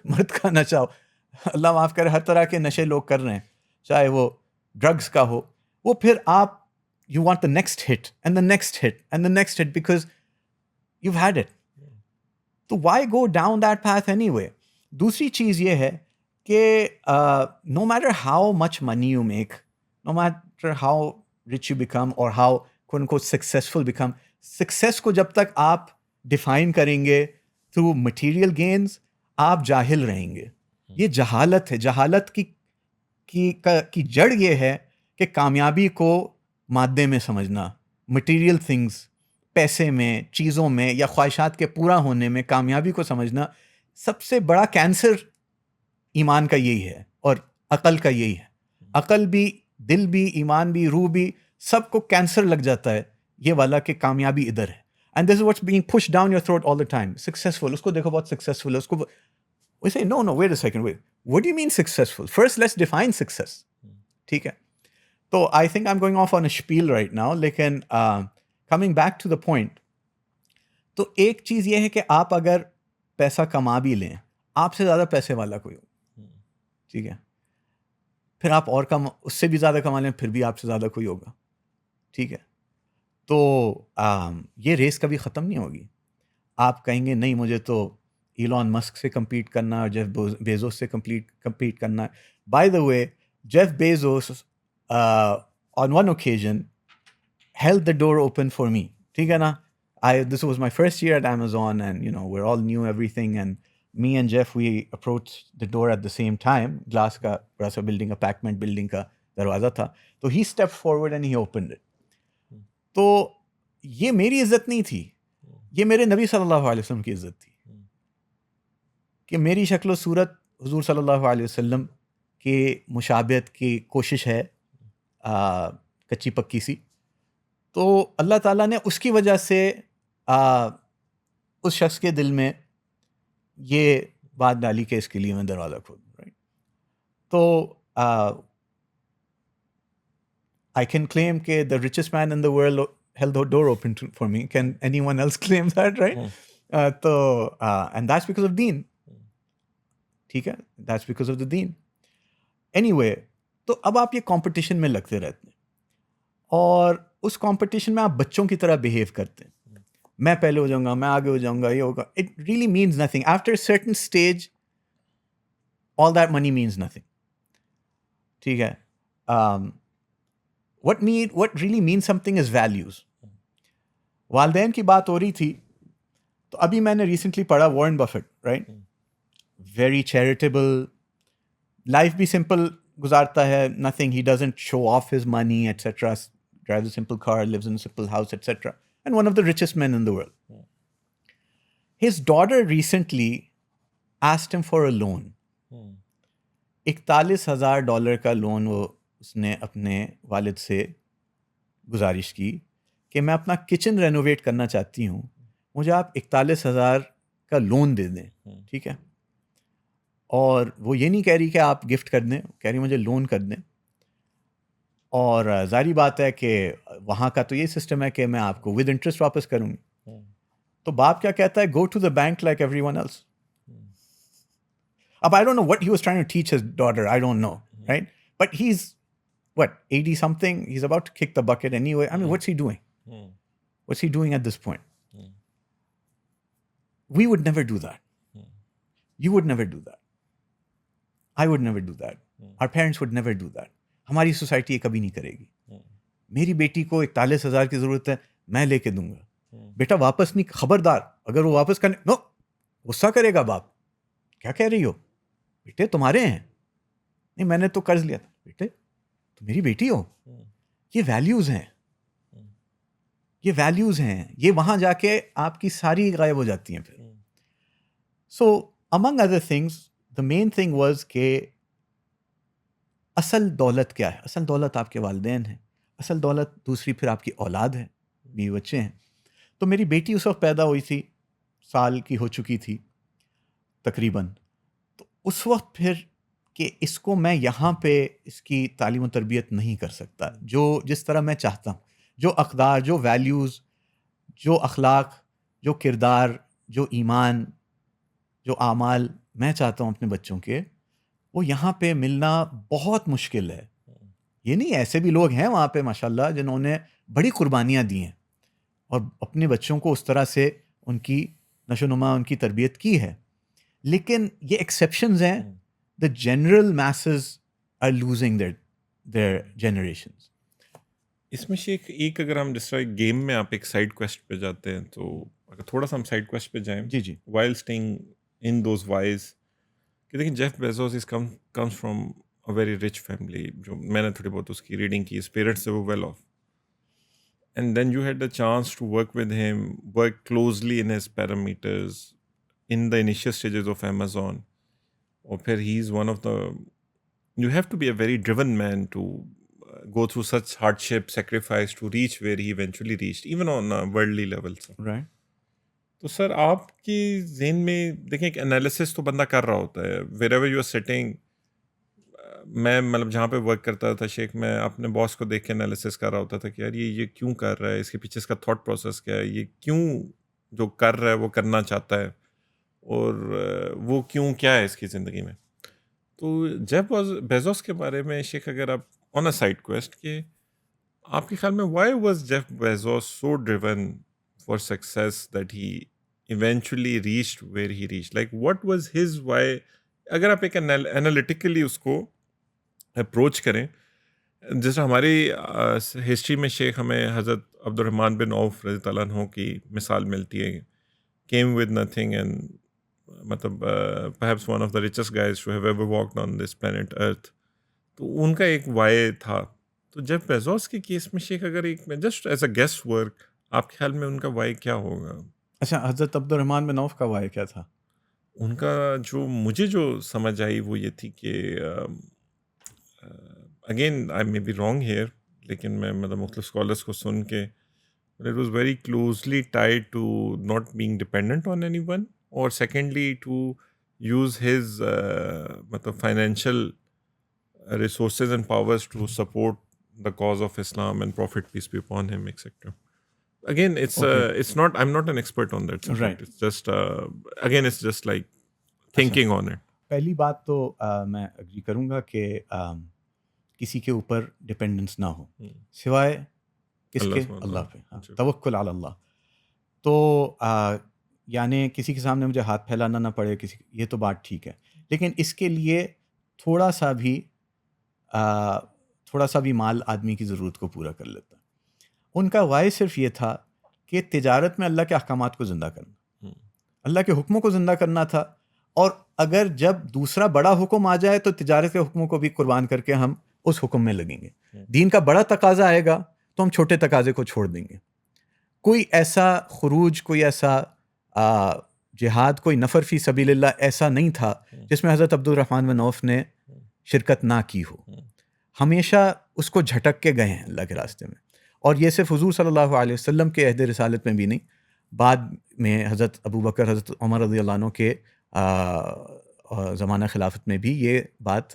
مرد کا نشہ ہو، اللہ معاف کرے ہر طرح کے نشے لوگ کر رہے ہیں، چاہے وہ ڈرگس کا ہو. وہ پھر آپ you want the next hit and the next hit and the next hit because you had it. تو why go down that path anyway. دوسری چیز یہ ہے کہ no matter how much money you make, no matter how rich you become or how quote unquote successful become, success کو جب تک آپ ڈیفائن کریں گے through material gains آپ جاہل رہیں گے. یہ جہالت ہے. جہالت کی جڑ یہ ہے کہ کامیابی کو مادے میں سمجھنا، material things، پیسے میں، چیزوں میں یا خواہشات کے پورا ہونے میں کامیابی کو سمجھنا. سب سے بڑا کینسر ایمان کا یہی ہے اور عقل کا یہی ہے. عقل بھی، دل بھی، ایمان بھی، روح بھی، سب کو کینسر لگ جاتا ہے یہ والا کہ کامیابی ادھر ہے. And this is what's being push down your throat all the time. Successful, اس کو دیکھو بہت سکسیزفل ہے، اس کو we say no wait a second, wait, what do you mean successful? First let's define success. ٹھیک ہے. تو I think I'm going off on a spiel right now, لیکن coming back to the point, تو ایک چیز یہ ہے کہ آپ اگر پیسہ کما بھی لیں، آپ سے زیادہ پیسے والا کوئی ہو، ٹھیک ہے، پھر آپ اور اس سے بھی زیادہ کما لیں، پھر بھی آپ سے زیادہ کوئی ہوگا. ٹھیک ہے. تو یہ ریس کبھی ختم نہیں ہوگی. آپ کہیں گے نہیں مجھے تو ایلون مسک سے کمپیٹ کرنا اور جیف بیزوس سے کمپیٹ کرنا. By the way Jeff Bezos on one occasion held the door open for me. ٹھیک ہے نا. This was my first year at Amazon and we're all new everything and me and Jeff we approached the door at the same time. Glass کا بڑا سا بلڈنگ کا پیکمنٹ بلڈنگ کا دروازہ تھا. تو he stepped forward and he opened it. تو یہ میری عزت نہیں تھی, یہ میرے نبی صلی اللہ علیہ وسلم کی عزت تھی کہ میری شکل و صورت حضور صلی اللہ علیہ وسلم کے مشابہت کی کوشش ہے کچی پکی سی. تو اللہ تعالیٰ نے اس کی وجہ سے اس شخص کے دل میں یہ بات ڈالی کہ اس کے لیے میں دروازہ کھول دوں. رائٹ. تو I can claim کہ the richest man in the world held the door open for me. Can anyone else claim that, right? تو and that's because of deen. ٹھیک ہے, that's because of the deen. Anyway, تو اب آپ یہ کمپٹیشن میں لگتے رہتے ہیں اور اس کمپٹیشن میں آپ بچوں کی طرح بیہیو کرتے ہیں. میں پہلے ہو جاؤں گا, میں آگے ہو جاؤں گا, یہ ہوگا. It really means nothing. After a certain stage, all that money means nothing. ٹھیک ہے. What really means something is values. والدین کی بات ہو رہی تھی تو ابھی میں نے ریسنٹلی پڑھا Warren Buffett, right, very charitable, life بھی سمپل گزارتا ہے, nothing, he doesn't show off his money, etc., drives a simple car, lives in a simple house, etc., and one of the richest men in the world. His daughter recently asked him for a loan. $41,000 کا لون وہ اس نے اپنے والد سے گزارش کی کہ میں اپنا کچن رینوویٹ کرنا چاہتی ہوں, مجھے آپ 41,000 کا لون دے دیں. ٹھیک ہے. اور وہ یہ نہیں کہہ رہی کہ آپ گفٹ کر دیں, کہہ رہی مجھے لون کر دیں. اور ظاہری بات ہے کہ وہاں کا تو یہ سسٹم ہے کہ میں آپ کو ود انٹرسٹ واپس کروں گی. تو باپ کیا کہتا ہے, go to the bank like everyone else. اب I don't know what he was trying to teach his daughter, I don't know, right? But he's, what, 80 something? He's about to kick the bucket anyway. I mean, what's he doing? What's he doing at this point? We would never do that. You would never do that. I would never do that. Our parents would never do that. ہماری سوسائٹی یہ کبھی نہیں کرے گی. میری بیٹی کو 41,000 کی ضرورت ہے, میں لے کے دوں گا. بیٹا واپس نہیں, خبردار اگر وہ واپس کرنے, نو, غصہ کرے گا باپ. کیا کہہ رہی ہو بیٹے, تمہارے ہیں. نہیں, میں نے تو قرض لیا تھا. بیٹے تو میری بیٹی ہو. یہ ویلیوز ہیں, یہ ویلیوز ہیں, یہ وہاں جا کے آپ کی ساری غائب ہو جاتی ہیں پھر. سو among other things, the main thing was کہ اصل دولت کیا ہے. اصل دولت آپ کے والدین ہیں, اصل دولت دوسری پھر آپ کی اولاد ہے, بیوی بچے ہیں. تو میری بیٹی اس وقت پیدا ہوئی تھی, سال کی ہو چکی تھی تقریباً. تو اس وقت پھر کہ اس کو میں یہاں پہ اس کی تعلیم و تربیت نہیں کر سکتا جس طرح میں چاہتا ہوں. جو اقدار, جو ویلیوز, جو اخلاق, جو کردار, جو ایمان, جو اعمال میں چاہتا ہوں اپنے بچوں کے, وہ یہاں پہ ملنا بہت مشکل ہے. یہ نہیں, ایسے بھی لوگ ہیں وہاں پہ ماشاء اللہ جنہوں نے بڑی قربانیاں دی ہیں اور اپنے بچوں کو اس طرح سے ان کی نشو و نما, ان کی تربیت کی ہے. لیکن یہ ایکسیپشنز ہیں. The general masses are losing their generations. اس میں شیخ ایک اگر ہم جس طرح گیم میں آپ ایک سائڈ کویسٹ پہ جاتے ہیں تو اگر تھوڑا سا ہم سائڈ کویسٹ پہ جائیں, جی جی, while staying in those wise, کہ دیکھیں Jeff Bezos is comes from a very rich family, جو میں نے تھوڑی بہت اس کی ریڈنگ کی, اس پیرنٹس سے وہ well off, and then you had the chance to work with him, work closely in his parameters in the initial stages of Amazon. اور پھر he is one of the, you have to be a very driven man to go through such hardship, sacrifice to reach where he eventually reached, even on a worldly level. right. تو سر آپ کی ذہن میں دیکھیں ایک انالیسس تو بندہ کر رہا ہوتا ہے wherever you are sitting. میں مطلب جہاں پہ ورک کرتا تھا شیخ, میں اپنے باس کو دیکھ کے انالیسس کر رہا ہوتا تھا کہ یار یہ کیوں کر رہا ہے, اس کے پیچھے اس کا تھاٹ پروسیس کیا ہے, یہ کیوں جو کر رہا ہے وہ کرنا چاہتا ہے, اور وہ کیوں کیا ہے اس کی زندگی میں. تو جیف بیزوس کے بارے میں شیخ اگر آپ آن اے سائڈ کویسٹ کہ آپ کے خیال میں why was Jeff Bezos so driven for success that he eventually reached where he reach? Like what was his why? اگر آپ ایک انالیٹیکلی اس کو اپروچ کریں، جیسے ہماری ہسٹری میں شیخ ہمیں حضرت عبد الرحمن بن عوف رضی اللہ عنہ کی مثال ملتی ہے، came with nothing and مطلب perhaps one of the richest guys to have ever walked on this planet earth. تو ان کا ایک وائے تھا. تو جیف بیزوس کے کیس میں شیخ اگر ایک just as a guest work, آپ کے خیال میں ان کا وائے کیا ہوگا؟ اچھا، حضرت عبد الرحمن بن عوف کا وائے کیا تھا؟ ان کا مجھے جو سمجھ آئی وہ یہ تھی کہ again I may be wrong here, لیکن میں مطلب مختلف اسکالرس کو سن کے it was very closely tied to not being dependent on anyone, or secondly to use his matlab financial resources and powers to support the cause of Islam and Prophet peace be upon him, etc. Again, it's not, I'm not an expert on that subject. Right. It's just again it's just like thinking on it. پہلی بات تو میں اگری کروں گا کہ کسی کے اوپر ڈپینڈنس نہ ہو سوائے کس کے؟ اللہ پہ. توکل علی اللہ. تو یعنی کسی کے سامنے مجھے ہاتھ پھیلانا نہ پڑے کسی، یہ تو بات ٹھیک ہے، لیکن اس کے لیے تھوڑا سا بھی مال آدمی کی ضرورت کو پورا کر لیتا. ان کا وائے صرف یہ تھا کہ تجارت میں اللہ کے احکامات کو زندہ کرنا، اللہ کے حکموں کو زندہ کرنا تھا، اور اگر جب دوسرا بڑا حکم آ جائے تو تجارت کے حکموں کو بھی قربان کر کے ہم اس حکم میں لگیں گے. دین کا بڑا تقاضا آئے گا تو ہم چھوٹے تقاضے کو چھوڑ دیں گے. کوئی ایسا خروج، کوئی ایسا جہاد، کوئی نفر فی سبیل اللہ ایسا نہیں تھا جس میں حضرت عبد الرحمن بن عوف نے شرکت نہ کی ہو. ہمیشہ اس کو جھٹک کے گئے ہیں اللہ کے راستے میں. اور یہ صرف حضور صلی اللہ علیہ وسلم کے عہد رسالت میں بھی نہیں، بعد میں حضرت ابو بکر، حضرت عمر رضی اللہ عنہ کے زمانہ خلافت میں بھی یہ بات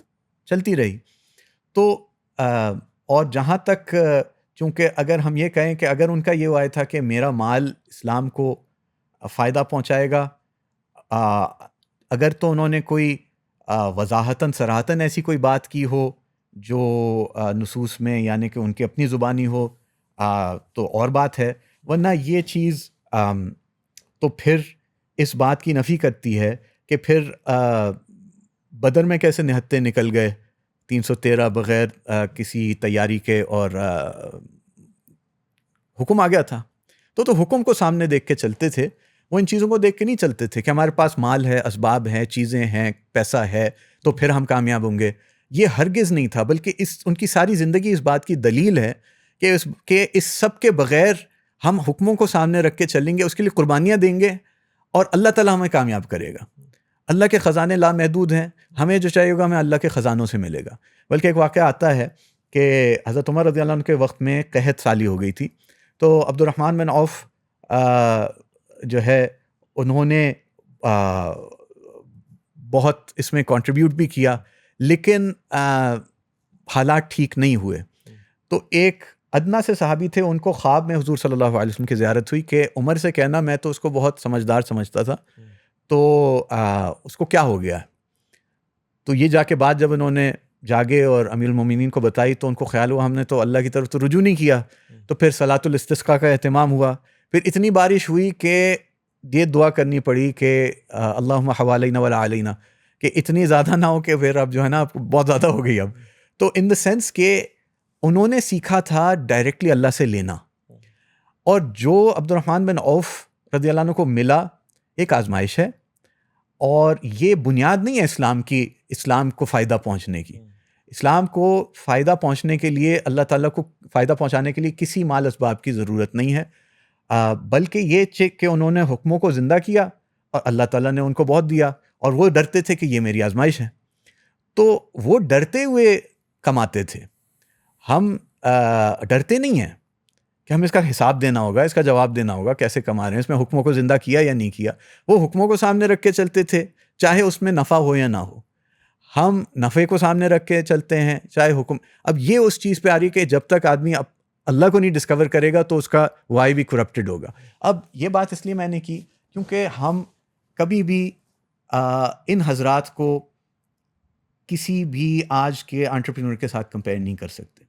چلتی رہی. تو اور جہاں تک چونکہ اگر ہم یہ کہیں کہ اگر ان کا یہ وعدہ تھا کہ میرا مال اسلام کو فائدہ پہنچائے گا، اگر تو انہوں نے کوئی وضاحتاً صراحتاً ایسی کوئی بات کی ہو جو نصوص میں یعنی کہ ان کی اپنی زبانی ہو تو اور بات ہے، ورنہ یہ چیز تو پھر اس بات کی نفی کرتی ہے کہ پھر بدر میں کیسے نہتے نکل گئے 313 بغیر کسی تیاری کے، اور حکم آ گیا تھا. تو حکم کو سامنے دیکھ کے چلتے تھے، وہ ان چیزوں کو دیکھ کے نہیں چلتے تھے کہ ہمارے پاس مال ہے، اسباب ہیں، چیزیں ہیں، پیسہ ہے تو پھر ہم کامیاب ہوں گے. یہ ہرگز نہیں تھا، بلکہ ان کی ساری زندگی اس بات کی دلیل ہے کہ اس سب کے بغیر ہم حکموں کو سامنے رکھ کے چلیں گے، اس کے لیے قربانیاں دیں گے اور اللہ تعالیٰ ہمیں کامیاب کرے گا. اللہ کے خزانے لامحدود ہیں، ہمیں جو چاہیے ہوگا ہمیں اللہ کے خزانوں سے ملے گا. بلکہ ایک واقعہ آتا ہے کہ حضرت عمر رضی اللہ عنہ کے وقت میں قحط سالی ہو گئی تھی، تو عبد الرحمن بن عوف جو ہے انہوں نے بہت اس میں کنٹریبیوٹ بھی کیا، لیکن حالات ٹھیک نہیں ہوئے. تو ایک ادنا سے صحابی تھے، ان کو خواب میں حضور صلی اللہ علیہ وسلم کی زیارت ہوئی کہ عمر سے کہنا، میں تو اس کو بہت سمجھدار سمجھتا تھا، تو اس کو کیا ہو گیا. تو یہ جا کے بعد جب انہوں نے جاگے اور امیر المومنین کو بتائی تو ان کو خیال ہوا ہم نے تو اللہ کی طرف تو رجوع نہیں کیا. تو پھر صلاۃ الاستسقاء کا اہتمام ہوا، پھر اتنی بارش ہوئی کہ یہ دعا کرنی پڑی کہ اللہم حوالینا ولا علینا، کہ اتنی زیادہ نہ ہو کہ پھر اب جو ہے نا بہت زیادہ ہو گئی اب. تو ان دا سینس کہ انہوں نے سیکھا تھا ڈائریکٹلی اللہ سے لینا، اور جو عبد الرحمن بن عوف رضی اللہ عنہ کو ملا ایک آزمائش ہے، اور یہ بنیاد نہیں ہے اسلام کو فائدہ پہنچنے کی. اسلام کو فائدہ پہنچنے کے لیے، اللہ تعالیٰ کو فائدہ پہنچانے کے لیے کسی مال اسباب کی ضرورت نہیں ہے، بلکہ یہ کہ انہوں نے حکموں کو زندہ کیا اور اللہ تعالیٰ نے ان کو بہت دیا، اور وہ ڈرتے تھے کہ یہ میری آزمائش ہے. تو وہ ڈرتے ہوئے کماتے تھے. ہم ڈرتے نہیں ہیں کہ ہم اس کا حساب دینا ہوگا، اس کا جواب دینا ہوگا کیسے کما رہے ہیں، اس میں حکموں کو زندہ کیا یا نہیں کیا. وہ حکموں کو سامنے رکھ کے چلتے تھے چاہے اس میں نفع ہو یا نہ ہو. ہم نفع کو سامنے رکھ کے چلتے ہیں چاہے حکم. اب یہ اس چیز پہ آ رہی کہ جب تک آدمی اللہ کو نہیں ڈسکور کرے گا تو اس کا وائی بھی کرپٹڈ ہوگا. اب یہ بات اس لیے میں نے کی کیونکہ ہم کبھی بھی ان حضرات کو کسی بھی آج کے انٹرپرینور کے ساتھ کمپیئر نہیں کر سکتے.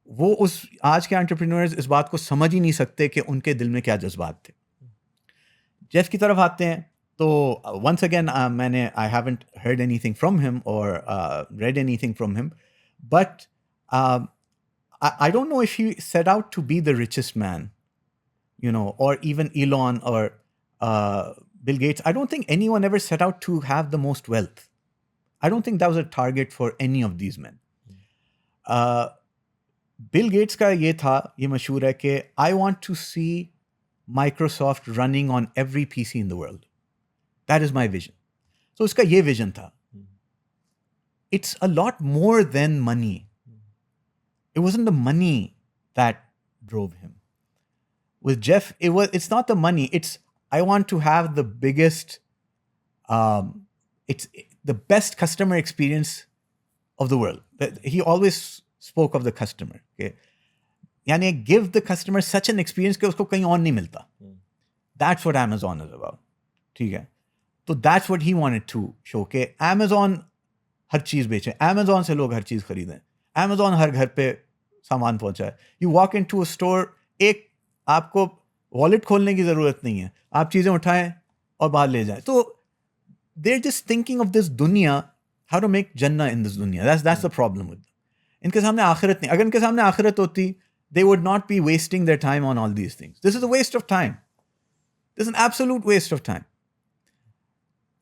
وہ اس آج کے انٹرپرینورز اس بات کو سمجھ ہی نہیں سکتے کہ ان کے دل میں کیا جذبات تھے. جیف کی طرف آتے ہیں تو ونس اگین میں نے I haven't heard any thing from ہم اور ریڈ اینی تھنگ فرام ہم, but I don't know if he set out to be the richest man, or even Elon or Bill Gates. I don't think anyone ever set out to have the most wealth. I don't think that was a target for any of these men. Bill Gates کا یہ تھا, یہ مشہور ہے کہ I want to see Microsoft running on every PC in the world. That is my vision. So اس کا یہ vision تھا. It's a lot more than money. It wasn't the money that drove him. With Jeff, it's not the money. It's I want to have the biggest, it's the best customer experience of the world. He always spoke of the customer. Okay? Yani give the customer such an experience کہ اس کو کہیں اور نہیں ملتا. That's what Amazon is about. ٹھیک ہے, تو that's what he wanted to show کہ Amazon ہر چیز بیچے, Amazon سے لوگ ہر چیز خریدیں, Amazon ہر گھر پہ سامان پہنچائے. You walk into a store, ایک آپ کو والیٹ کھولنے کی ضرورت نہیں ہے, آپ چیزیں اٹھائیں اور باہر لے جائیں. تو they're just thinking of this دنیا, how to make جنہ in this دنیا. That's the problem with them. ان کے سامنے آخرت نہیں. اگر ان کے سامنے آخرت ہوتی, they would not be wasting their time on all these things. This is a waste of time. This is an absolute waste of time.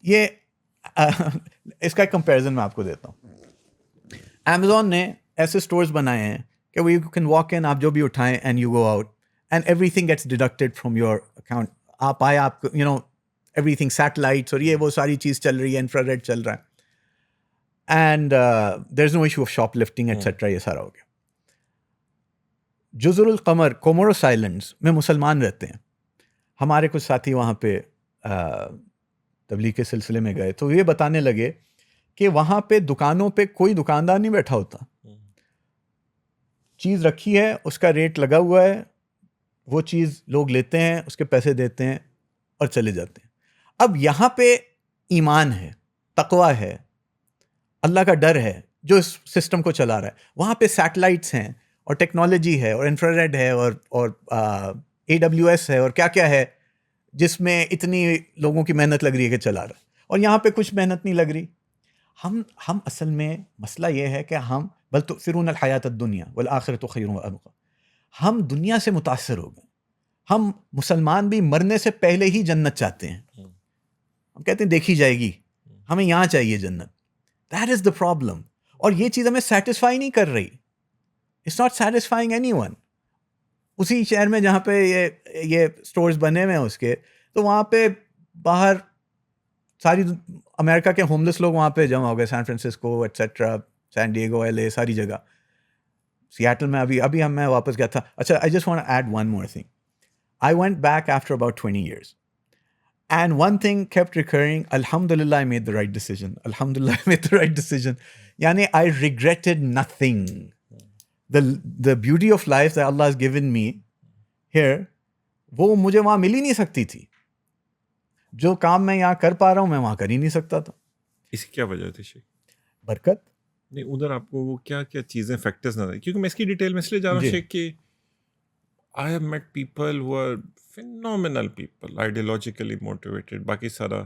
یہ اس کا ایک کمپیریزن میں آپ کو دیتا ہوں. Amazon نے ایسے اسٹورز بنائے ہیں کہ وہ یو کین واک ان, آپ جو بھی اٹھائیں and you go out and everything gets deducted from your account. آپ آئے, آپ ایوری تھنگ, سیٹلائٹس اور یہ وہ ساری چیز چل رہی ہے, انفرا ریڈ چل رہا ہے, and there is no issue of shop lifting et cetera. یہ سارا ہو گیا. جزر القمر, کوموروس آئلینڈس میں مسلمان رہتے ہیں. ہمارے کچھ ساتھی وہاں پہ تبلیغ کے سلسلے میں گئے تو یہ بتانے لگے کہ وہاں پہ دکانوں پہ کوئی دکاندار نہیں بیٹھا ہوتا. چیز رکھی ہے, اس کا ریٹ لگا ہوا ہے, وہ چیز لوگ لیتے ہیں, اس کے پیسے دیتے ہیں اور چلے جاتے ہیں. اب یہاں پہ ایمان ہے, تقویٰ ہے, اللہ کا ڈر ہے جو اس سسٹم کو چلا رہا ہے. وہاں پہ سیٹلائٹس ہیں اور ٹیکنالوجی ہے اور انفرا ریڈ ہے اور AWS ہے اور کیا کیا ہے, جس میں اتنی لوگوں کی محنت لگ رہی ہے کہ چلا رہا ہے, اور یہاں پہ کچھ محنت نہیں لگ رہی. ہم اصل میں مسئلہ یہ ہے کہ ہم بل تؤثرون الحیات الدنیا والآخرۃ خیر وابقیٰ. ہم دنیا سے متاثر ہو گئے. ہم مسلمان بھی مرنے سے پہلے ہی جنت چاہتے ہیں. ہم کہتے ہیں دیکھی جائے گی, ہمیں یہاں چاہیے جنت. That is the problem. اور یہ چیز ہمیں سیٹسفائی نہیں کر رہی. It's not satisfying anyone. اسی شہر میں جہاں پہ یہ اسٹورز بنے ہوئے ہیں اس کے, تو وہاں پہ باہر ساری امریکہ کے ہوملیس لوگ وہاں پہ جمع ہو گئے, سان فرانسسکو ایٹسیٹرا, سین ڈیگو, LA, ساری جگہ. سیاٹل میں ابھی میں واپس گیا تھا. اچھا, I just want to add one more thing. I went back after about 20 years. And one thing kept recurring, Alhamdulillah, I made the right decision. Alhamdulillah, I made the right decision. Yani, I regretted nothing. The beauty of life that Allah has given me here, وہ مجھے وہاں مل ہی نہیں سکتی تھی. جو کام میں یہاں کر پا رہا ہوں میں وہاں کر ہی نہیں سکتا تھا. اس کی کیا وجہ تھی شیخ؟ برکت. نہیں, ادھر آپ کو وہ کیا کیا چیزیں فیکٹرز نظر, کیونکہ میں اس کی ڈیٹیل میں اس لیے جا رہا ہوں شیخ کہ I have met people who are phenomenal people, ideologically motivated, باقی سارا.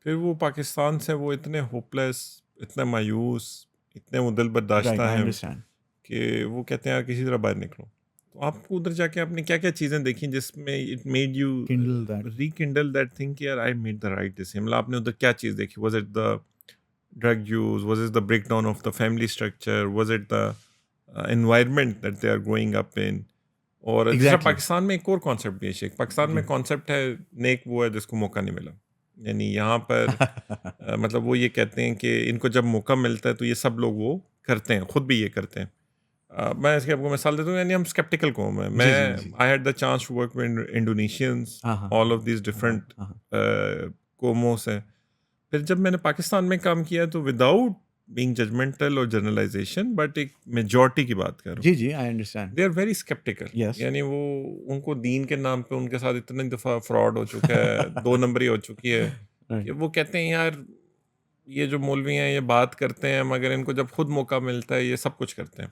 پھر وہ پاکستان سے وہ اتنے ہوپلیس, اتنے مایوس, اتنے وہ دل برداشتہ ہیں کہ وہ کہتے ہیں یار کسی طرح باہر نکلو. تو آپ کو ادھر جا کے آپ نے کیا کیا چیزیں دیکھیں جس میں it made you rekindle that thing کہ یار I made the right decision. مطلب آپ نے ادھر کیا چیز دیکھی؟ Was it the drug use, was it the breakdown of the family structure, was it the environment that they are growing up in. اور دوسرا پاکستان میں ایک اور کانسیپٹ بھی ہے شیخ. پاکستان میں کانسیپٹ ہے نیک وہ ہے جس کو موقع نہیں ملا. یعنی یہاں پر مطلب وہ یہ کہتے ہیں کہ ان کو جب موقع ملتا ہے تو یہ سب لوگ وہ کرتے ہیں, خود بھی یہ کرتے ہیں. میں اس کی آپ کو مثال دیتا ہوں. یعنی ہم اسکیپٹیکل قوم ہیں. میں I had the chance to work with Indonesians, all of these different قوموں سے. پھر جب میں نے پاکستان میں کام کیا تو وداؤٹ being judgmental اور generalization, but ایک میجورٹی کی بات کر رہا ہوں. جی I understand. They are very skeptical. یعنی وہ ان کو دین کے نام پہ ان کے ساتھ اتنے دفعہ فراڈ ہو چکا ہے, 2 نمبری ہو چکی ہے کہ وہ کہتے ہیں یار یہ جو مولوی ہیں یہ بات کرتے ہیں مگر ان کو جب خود موقع ملتا ہے یہ سب کچھ کرتے ہیں.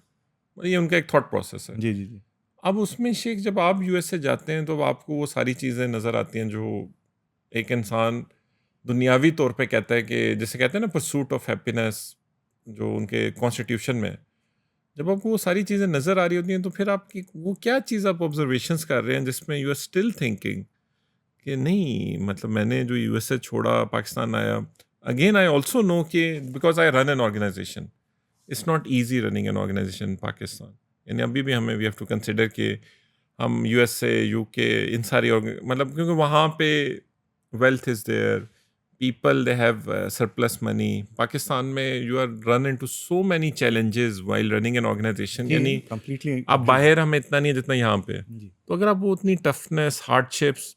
یہ ان کا ایک تھاٹ پروسیس ہے. جی جی جی. اب اس میں شیخ جب آپ یو ایس سے جاتے ہیں تو آپ کو وہ ساری چیزیں نظر آتی ہیں جو ایک انسان دنیاوی طور پہ کہتا ہے کہ جیسے کہتے ہیں نا پرسوٹ آف ہیپینس جو ان کے کانسٹیٹیوشن میں ہے. جب آپ کو وہ ساری چیزیں نظر آ رہی ہوتی ہیں تو پھر آپ کی وہ کیا چیز آپ آبزرویشنس کر رہے ہیں جس میں یو آر اسٹل تھنکنگ کہ نہیں مطلب میں نے جو یو ایس سے چھوڑا پاکستان آیا. اگین آئی آلسو نو کہ because I run an organisation, it's not easy running an organisation in Pakistan. یعنی ابھی بھی ہمیں وی ہیو ٹو کنسیڈر کہ ہم یو ایس اے یو کے ان ساری مطلب کیونکہ وہاں پہ wealth is there, people they have surplus money. Pakistan میں you are run into so many challenges while running an organisation. یعنی کمپلیٹلی اب باہر ہمیں اتنا نہیں ہے جتنا یہاں پہ. جی. تو اگر آپ وہ اتنی toughness hardships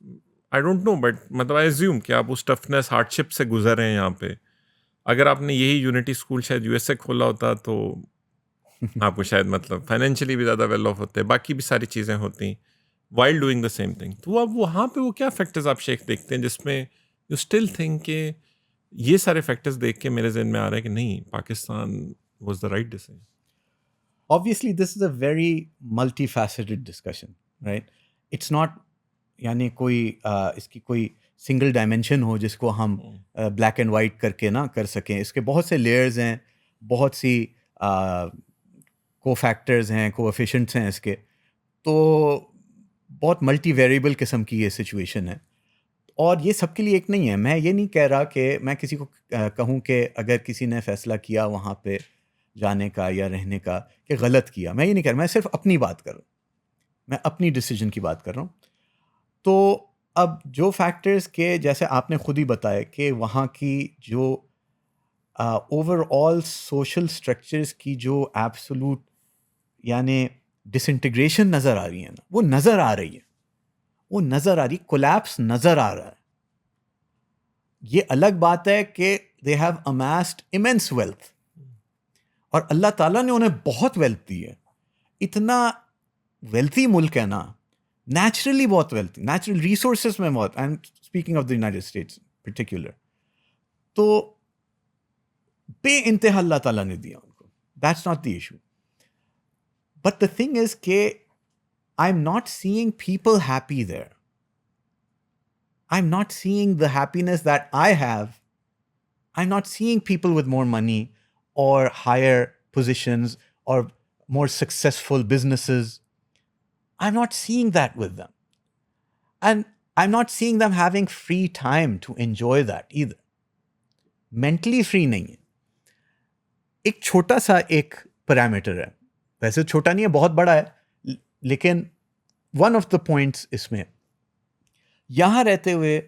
I don't know but مطلب آئی ایزیوم کہ آپ اس ٹفنس ہارڈ شپ سے گزر رہے ہیں یہاں پہ. اگر آپ نے یہی یونٹی اسکول شاید یو ایس سے کھولا ہوتا تو آپ کو شاید مطلب فائنینشلی بھی زیادہ ویل آف ہوتے, باقی بھی ساری چیزیں ہوتی while doing the same thing. تو اب وہاں پہ وہ کیا فیکٹرز آپ شیخ دیکھتے ہیں جس میں یو اسٹل تھنک کہ یہ سارے فیکٹرز دیکھ کے میرے ذہن میں آ رہا ہے کہ نہیں Pakistan was the right decision. Obviously, this is a very multifaceted discussion, right? It's not یعنی کوئی اس کی کوئی سنگل ڈائمینشن ہو جس کو ہم بلیک اینڈ وائٹ کر کے نہ کر سکیں. اس کے بہت سے لیئرز ہیں, بہت سی کو فیکٹرز ہیں, کو ایفیشنٹس ہیں اس کے. تو بہت ملٹی ویریبل قسم کی یہ سچویشن ہے, اور یہ سب کے لیے ایک نہیں ہے. میں یہ نہیں کہہ رہا کہ میں کسی کو کہوں کہ اگر کسی نے فیصلہ کیا وہاں پہ جانے کا یا رہنے کا کہ غلط کیا. میں یہ نہیں کہہ رہا, میں صرف اپنی بات کر رہا ہوں, میں اپنی ڈیسیجن کی بات کر رہا ہوں. تو اب جو فیکٹرز کے جیسے آپ نے خود ہی بتایا کہ وہاں کی جو اوور آل سوشل اسٹرکچرز کی جو ایبسولوٹ یعنی ڈس انٹیگریشن نظر آ رہی ہے نا, وہ نظر آ رہی ہے, وہ نظر آ رہی, کولیپس نظر آ رہا ہے. یہ الگ بات ہے کہ دے ہیو اماسڈ ایمنس ویلتھ, اور اللہ تعالیٰ نے انہیں بہت ویلتھ دی ہے. اتنا ویلتھی ملک ہے نا, نیچرلی بہت ویلتھی, نیچرل ریسورسز میں بہت. I am speaking of the United States particular. تو بے انتہا اللہ تعالیٰ نے دیا ان کو, that's not the issue. But the thing is کہ I am not seeing people happy there. I am not seeing the happiness that I have. I am not seeing people with more money اور ہائر پوزیشنز اور more successful businesses. I'm not seeing that with them. And I'm not seeing them having free time to enjoy that either. Mentally free نہیں ہے. ایک چھوٹا سا ایک پیرامیٹر ہے, ویسے چھوٹا نہیں ہے, بہت بڑا ہے, لیکن one of the points اس میں یہاں رہتے ہوئے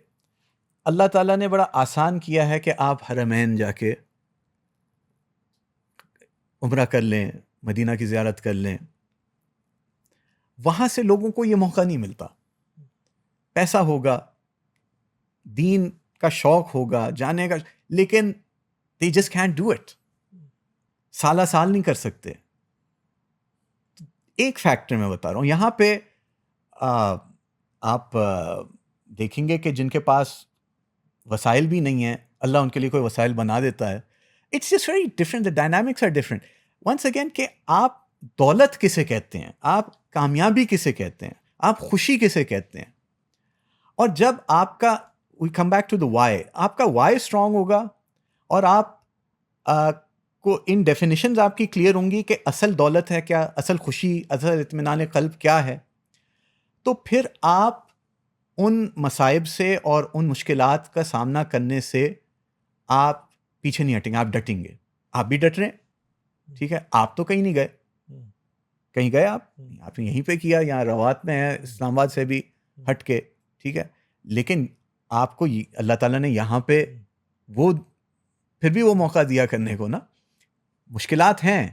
اللہ تعالیٰ نے بڑا آسان کیا ہے کہ آپ حرمین جا کے عمرہ کر لیں, مدینہ کی زیارت کر لیں. وہاں سے لوگوں کو یہ موقع نہیں ملتا. پیسہ ہوگا, دین کا شوق ہوگا جانے کا, لیکن they just can't do it. سالہ سال نہیں کر سکتے. ایک فیکٹر میں بتا رہا ہوں یہاں پہ. آپ دیکھیں گے کہ جن کے پاس وسائل بھی نہیں ہیں, اللہ ان کے لیے کوئی وسائل بنا دیتا ہے. It's just very different. The dynamics are different. Once again کہ آپ دولت کسے کہتے ہیں, آپ کامیابی کسے کہتے ہیں, آپ خوشی کسے کہتے ہیں. اور جب آپ کا we come back to the why, آپ کا why strong ہوگا اور آپ کو ان ڈیفینیشنز آپ کی کلیئر ہوں گی کہ اصل دولت ہے کیا, اصل خوشی, اصل اطمینان قلب کیا ہے, تو پھر آپ ان مصائب سے اور ان مشکلات کا سامنا کرنے سے آپ پیچھے نہیں ہٹیں گے, آپ ڈٹیں گے. آپ بھی ڈٹ رہے ہیں, ٹھیک ہے, آپ تو کہیں نہیں گئے. کہیں گئے آپ نے یہیں پہ کیا, یہاں روات میں ہے اسلام آباد سے بھی ہٹ کے, ٹھیک ہے, لیکن آپ کو اللہ تعالیٰ نے یہاں پہ وہ پھر بھی وہ موقع دیا کرنے کو نا. مشکلات ہیں,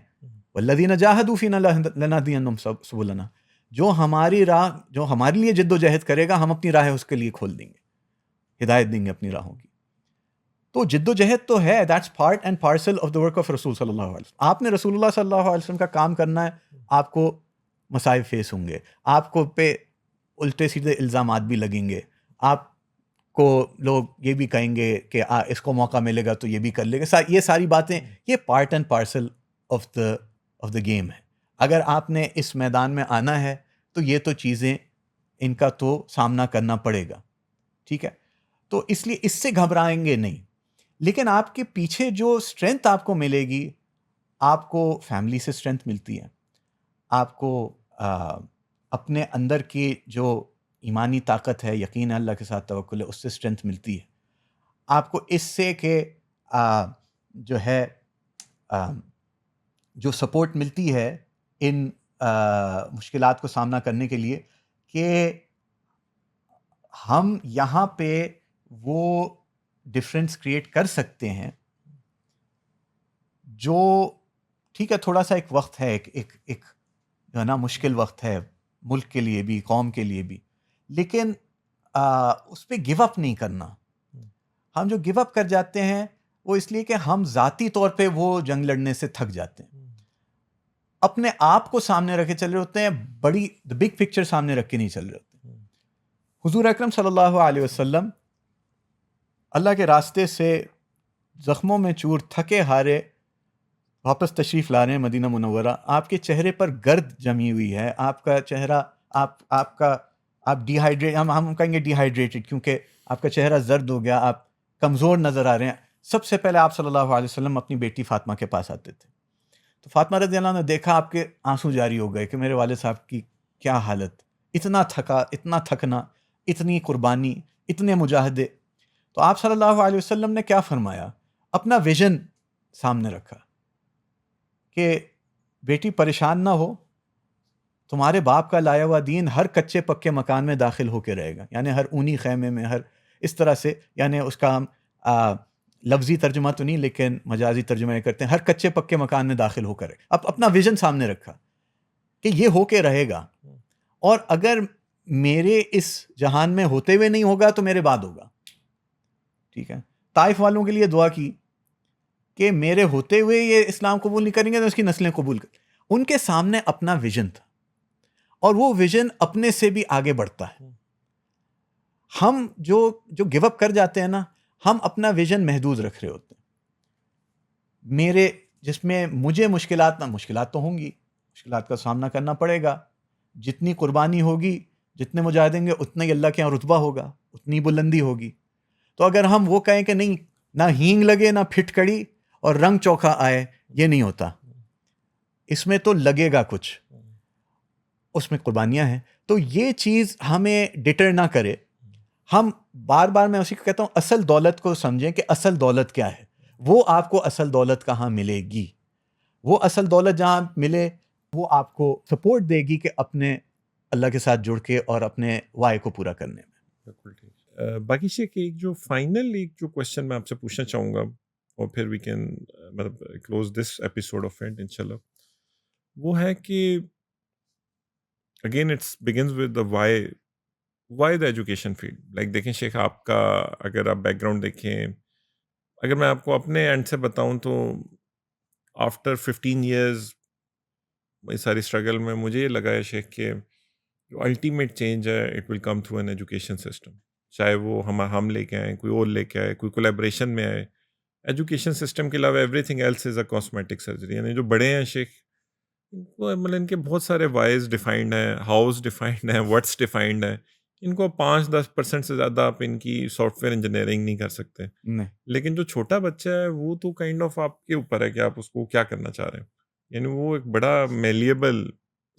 والذین جاہدوا فینا لنہدینہم سبلنا, جو ہماری راہ, جو ہمارے لیے جد و جہد کرے گا ہم اپنی راہیں اس کے لیے کھول دیں گے, ہدایت دیں گے اپنی راہوں کی. تو جد و جہد تو ہے, that's part and parcel of the work of رسول صلی اللہ علیہ وسلم. آپ نے رسول اللہ صلی اللہ علیہ وسلم کا کام کرنا ہے, آپ کو مصائب فیس ہوں گے, آپ کو پہ الٹے سیدھے الزامات بھی لگیں گے, آپ کو لوگ یہ بھی کہیں گے کہ اس کو موقع ملے گا تو یہ بھی کر لے گا. یہ ساری باتیں یہ part and parcel of the game ہے. اگر آپ نے اس میدان میں آنا ہے تو یہ تو چیزیں ان کا تو سامنا کرنا پڑے گا، ٹھیک ہے؟ تو اس لیے اس سے گھبرائیں گے نہیں، لیکن آپ کے پیچھے جو اسٹرینتھ آپ کو ملے گی، آپ کو فیملی سے اسٹرینتھ ملتی ہے، آپ کو اپنے اندر کی جو ایمانی طاقت ہے، یقین اللہ کے ساتھ توکل ہے، اس سے اسٹرینتھ ملتی ہے، آپ کو اس سے کہ جو ہے جو سپورٹ ملتی ہے ان مشکلات کو سامنا کرنے کے لیے، کہ ہم یہاں پہ وہ ڈفرینس کریٹ کر سکتے ہیں جو ٹھیک ہے تھوڑا سا ایک وقت ہے، ایک جو ہے نا مشکل وقت ہے ملک کے لیے بھی، قوم کے لیے بھی، لیکن اس پہ گیو اپ نہیں کرنا۔ ہم جو گیو اپ کر جاتے ہیں وہ اس لیے کہ ہم ذاتی طور پہ وہ جنگ لڑنے سے تھک جاتے ہیں، اپنے آپ کو سامنے رکھے چل رہے ہوتے ہیں، بڑی بگ پکچر سامنے رکھ کے نہیں چل رہے ہوتے۔ حضور اکرم صلی اللہ علیہ وسلم اللہ کے راستے سے زخموں میں چور، تھکے ہارے واپس تشریف لا رہے ہیں مدینہ منورہ، آپ کے چہرے پر گرد جمی ہوئی ہے، آپ کا چہرہ آپ ڈی ہائیڈریٹ، ہم کہیں گے ڈی ہائیڈریٹڈ، کیونکہ آپ کا چہرہ زرد ہو گیا، آپ کمزور نظر آ رہے ہیں۔ سب سے پہلے آپ صلی اللہ علیہ وسلم اپنی بیٹی فاطمہ کے پاس آتے تھے، تو فاطمہ رضی اللہ عنہ نے دیکھا آپ کے آنسو جاری ہو گئے کہ میرے والد صاحب کی کیا حالت، اتنا تھکنا، اتنی قربانی، اتنے مجاہدے۔ تو آپ صلی اللہ علیہ وسلم نے کیا فرمایا؟ اپنا ویژن سامنے رکھا کہ بیٹی پریشان نہ ہو، تمہارے باپ کا لایا ہوا دین ہر کچے پکے مکان میں داخل ہو کے رہے گا، یعنی ہر اونی خیمے میں، ہر اس طرح سے، یعنی اس کا ہم لفظی ترجمہ تو نہیں لیکن مجازی ترجمہ یہ کرتے ہیں، ہر کچے پکے مکان میں داخل ہو کر اب اپنا ویژن سامنے رکھا کہ یہ ہو کے رہے گا، اور اگر میرے اس جہان میں ہوتے ہوئے نہیں ہوگا تو میرے بعد ہوگا، ٹھیک ہے؟ طائف والوں کے لیے دعا کی کہ میرے ہوتے ہوئے یہ اسلام قبول نہیں کریں گے تو اس کی نسلیں قبول کریں۔ ان کے سامنے اپنا ویژن تھا، اور وہ ویژن اپنے سے بھی آگے بڑھتا ہے۔ ہم جو گیو اپ کر جاتے ہیں نا، ہم اپنا ویژن محدود رکھ رہے ہوتے ہیں، جس میں مجھے مشکلات تو ہوں گی، مشکلات کا سامنا کرنا پڑے گا، جتنی قربانی ہوگی، جتنے مجاہدیں گے، اتنا ہی اللہ کے یہاں رتبہ ہوگا، اتنی بلندی ہوگی۔ تو اگر ہم وہ کہیں کہ نہیں، نہ ہینگ لگے نہ پھٹ کڑی اور رنگ چوکھا آئے، یہ نہیں ہوتا، اس میں تو لگے گا کچھ، اس میں قربانیاں ہیں۔ تو یہ چیز ہمیں ڈٹر نہ کرے۔ ہم بار بار میں اسی کو کہتا ہوں، اصل دولت کو سمجھیں کہ اصل دولت کیا ہے، وہ آپ کو اصل دولت کہاں ملے گی، وہ اصل دولت جہاں ملے وہ آپ کو سپورٹ دے گی کہ اپنے اللہ کے ساتھ جڑ کے اور اپنے وعدے کو پورا کرنے میں۔ بالکل ٹھیک۔ باقی شیخ ایک جو فائنل جو کوشچن میں آپ سے پوچھنا چاہوں گا، اور پھر وی کین مطلب close this episode of it انشاءاللہ، وہ ہے کہ again it's begins with the why the education field. Like دیکھیں شیخ، آپ کا اگر آپ بیک گراؤنڈ دیکھیں، اگر میں آپ کو اپنے اینڈ سے بتاؤں تو آفٹر 15 ایئرز اس ساری اسٹرگل میں مجھے یہ لگا ہے شیخ کہ جو الٹیمیٹ چینج ہے it will come through an education system, چاہے وہ ہم لے کے آئیں، کوئی اور لے کے آئے، کوئی کولیبریشن میں آئے۔ ایجوکیشن سسٹم کے علاوہ everything else is a cosmetic surgery. یعنی جو بڑے ہیں شیخ، ان کو مطلب ان کے بہت سارے وائز ڈیفائنڈ ہیں، ہاؤس ڈیفائنڈ ہیں، وٹس ڈیفائنڈ ہیں، ان کو 5-10% سے زیادہ آپ ان کی سافٹ ویئر انجینئرنگ نہیں کر سکتے۔ لیکن جو چھوٹا بچہ ہے وہ تو کائنڈ آف آپ کے اوپر ہے کہ آپ اس کو کیا کرنا چاہ رہے ہیں، یعنی وہ ایک بڑا میلیبل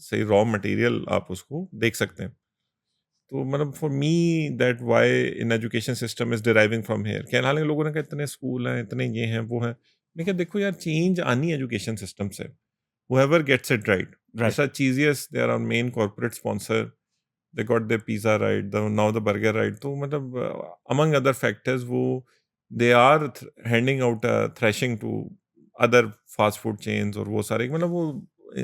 صحیح را مٹیریل آپ اس کو دیکھ سکتے ہیں۔ تو مطلب for me that why in education system is driving from here, کہ حالانکہ لوگوں نے کہا اتنے اسکول ہیں، اتنے یہ ہیں وہ ہیں، میں کہ دیکھو یار چینج آنی ایجوکیشن سسٹم سے۔ whoever gets it right. Such easiest, they are our main corporate sponsor. They got their pizza right, now the burger right. تو مطلب among other factors وہ they are handing out thrashing to other fast food chains، اور وہ سارے مطلب وہ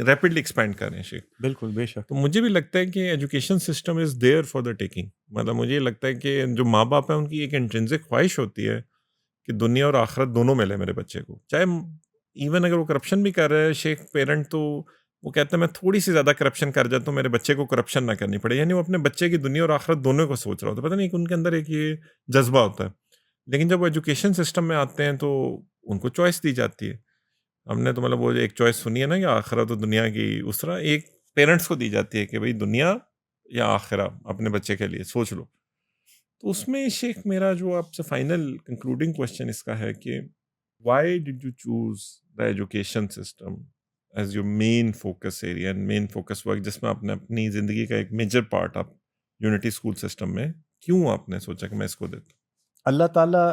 ریپڈلی ایکسپینڈ کر رہے ہیں شیخ۔ بالکل، بے شک۔ تو مجھے بھی لگتا ہے کہ education system is there for the taking. مطلب مجھے یہ لگتا ہے کہ جو ماں باپ ہیں ان کی ایک انٹرنسک خواہش ہوتی ہے کہ دنیا اور آخرت دونوں ملے میرے بچے کو، چاہے ایون اگر وہ کرپشن بھی کر رہے ہیں شیخ پیرنٹ، تو وہ کہتے ہیں میں تھوڑی سی زیادہ کرپشن کر جاتا ہوں، میرے بچے کو کرپشن نہ کرنی پڑے، یعنی وہ اپنے بچے کی دنیا اور آخرت دونوں کو سوچ رہا ہوتا ہے، پتہ نہیں کہ ان کے اندر ایک یہ جذبہ ہوتا ہے۔ لیکن جب وہ ایجوکیشن سسٹم میں آتے ہیں تو ان کو چوائس دی جاتی ہے، ہم نے تو مطلب وہ ایک چوائس سنی ہے نا کہ آخرت و دنیا کی، اس طرح ایک پیرنٹس کو دی جاتی ہے کہ بھئی دنیا یا آخرہ اپنے بچے کے لیے سوچ لو. تو اس میں شیخ میرا جو آپ سے فائنل کنکلوڈنگ کوشچن اس کا ہے کہ why did you choose the education system as your main focus area and main focus work, جس میں آپ نے اپنی زندگی کا ایک میجر پارٹ آپ یونٹی اسکول سسٹم میں، کیوں آپ نے سوچا کہ میں اس کو دیتا ہوں؟ اللہ تعالیٰ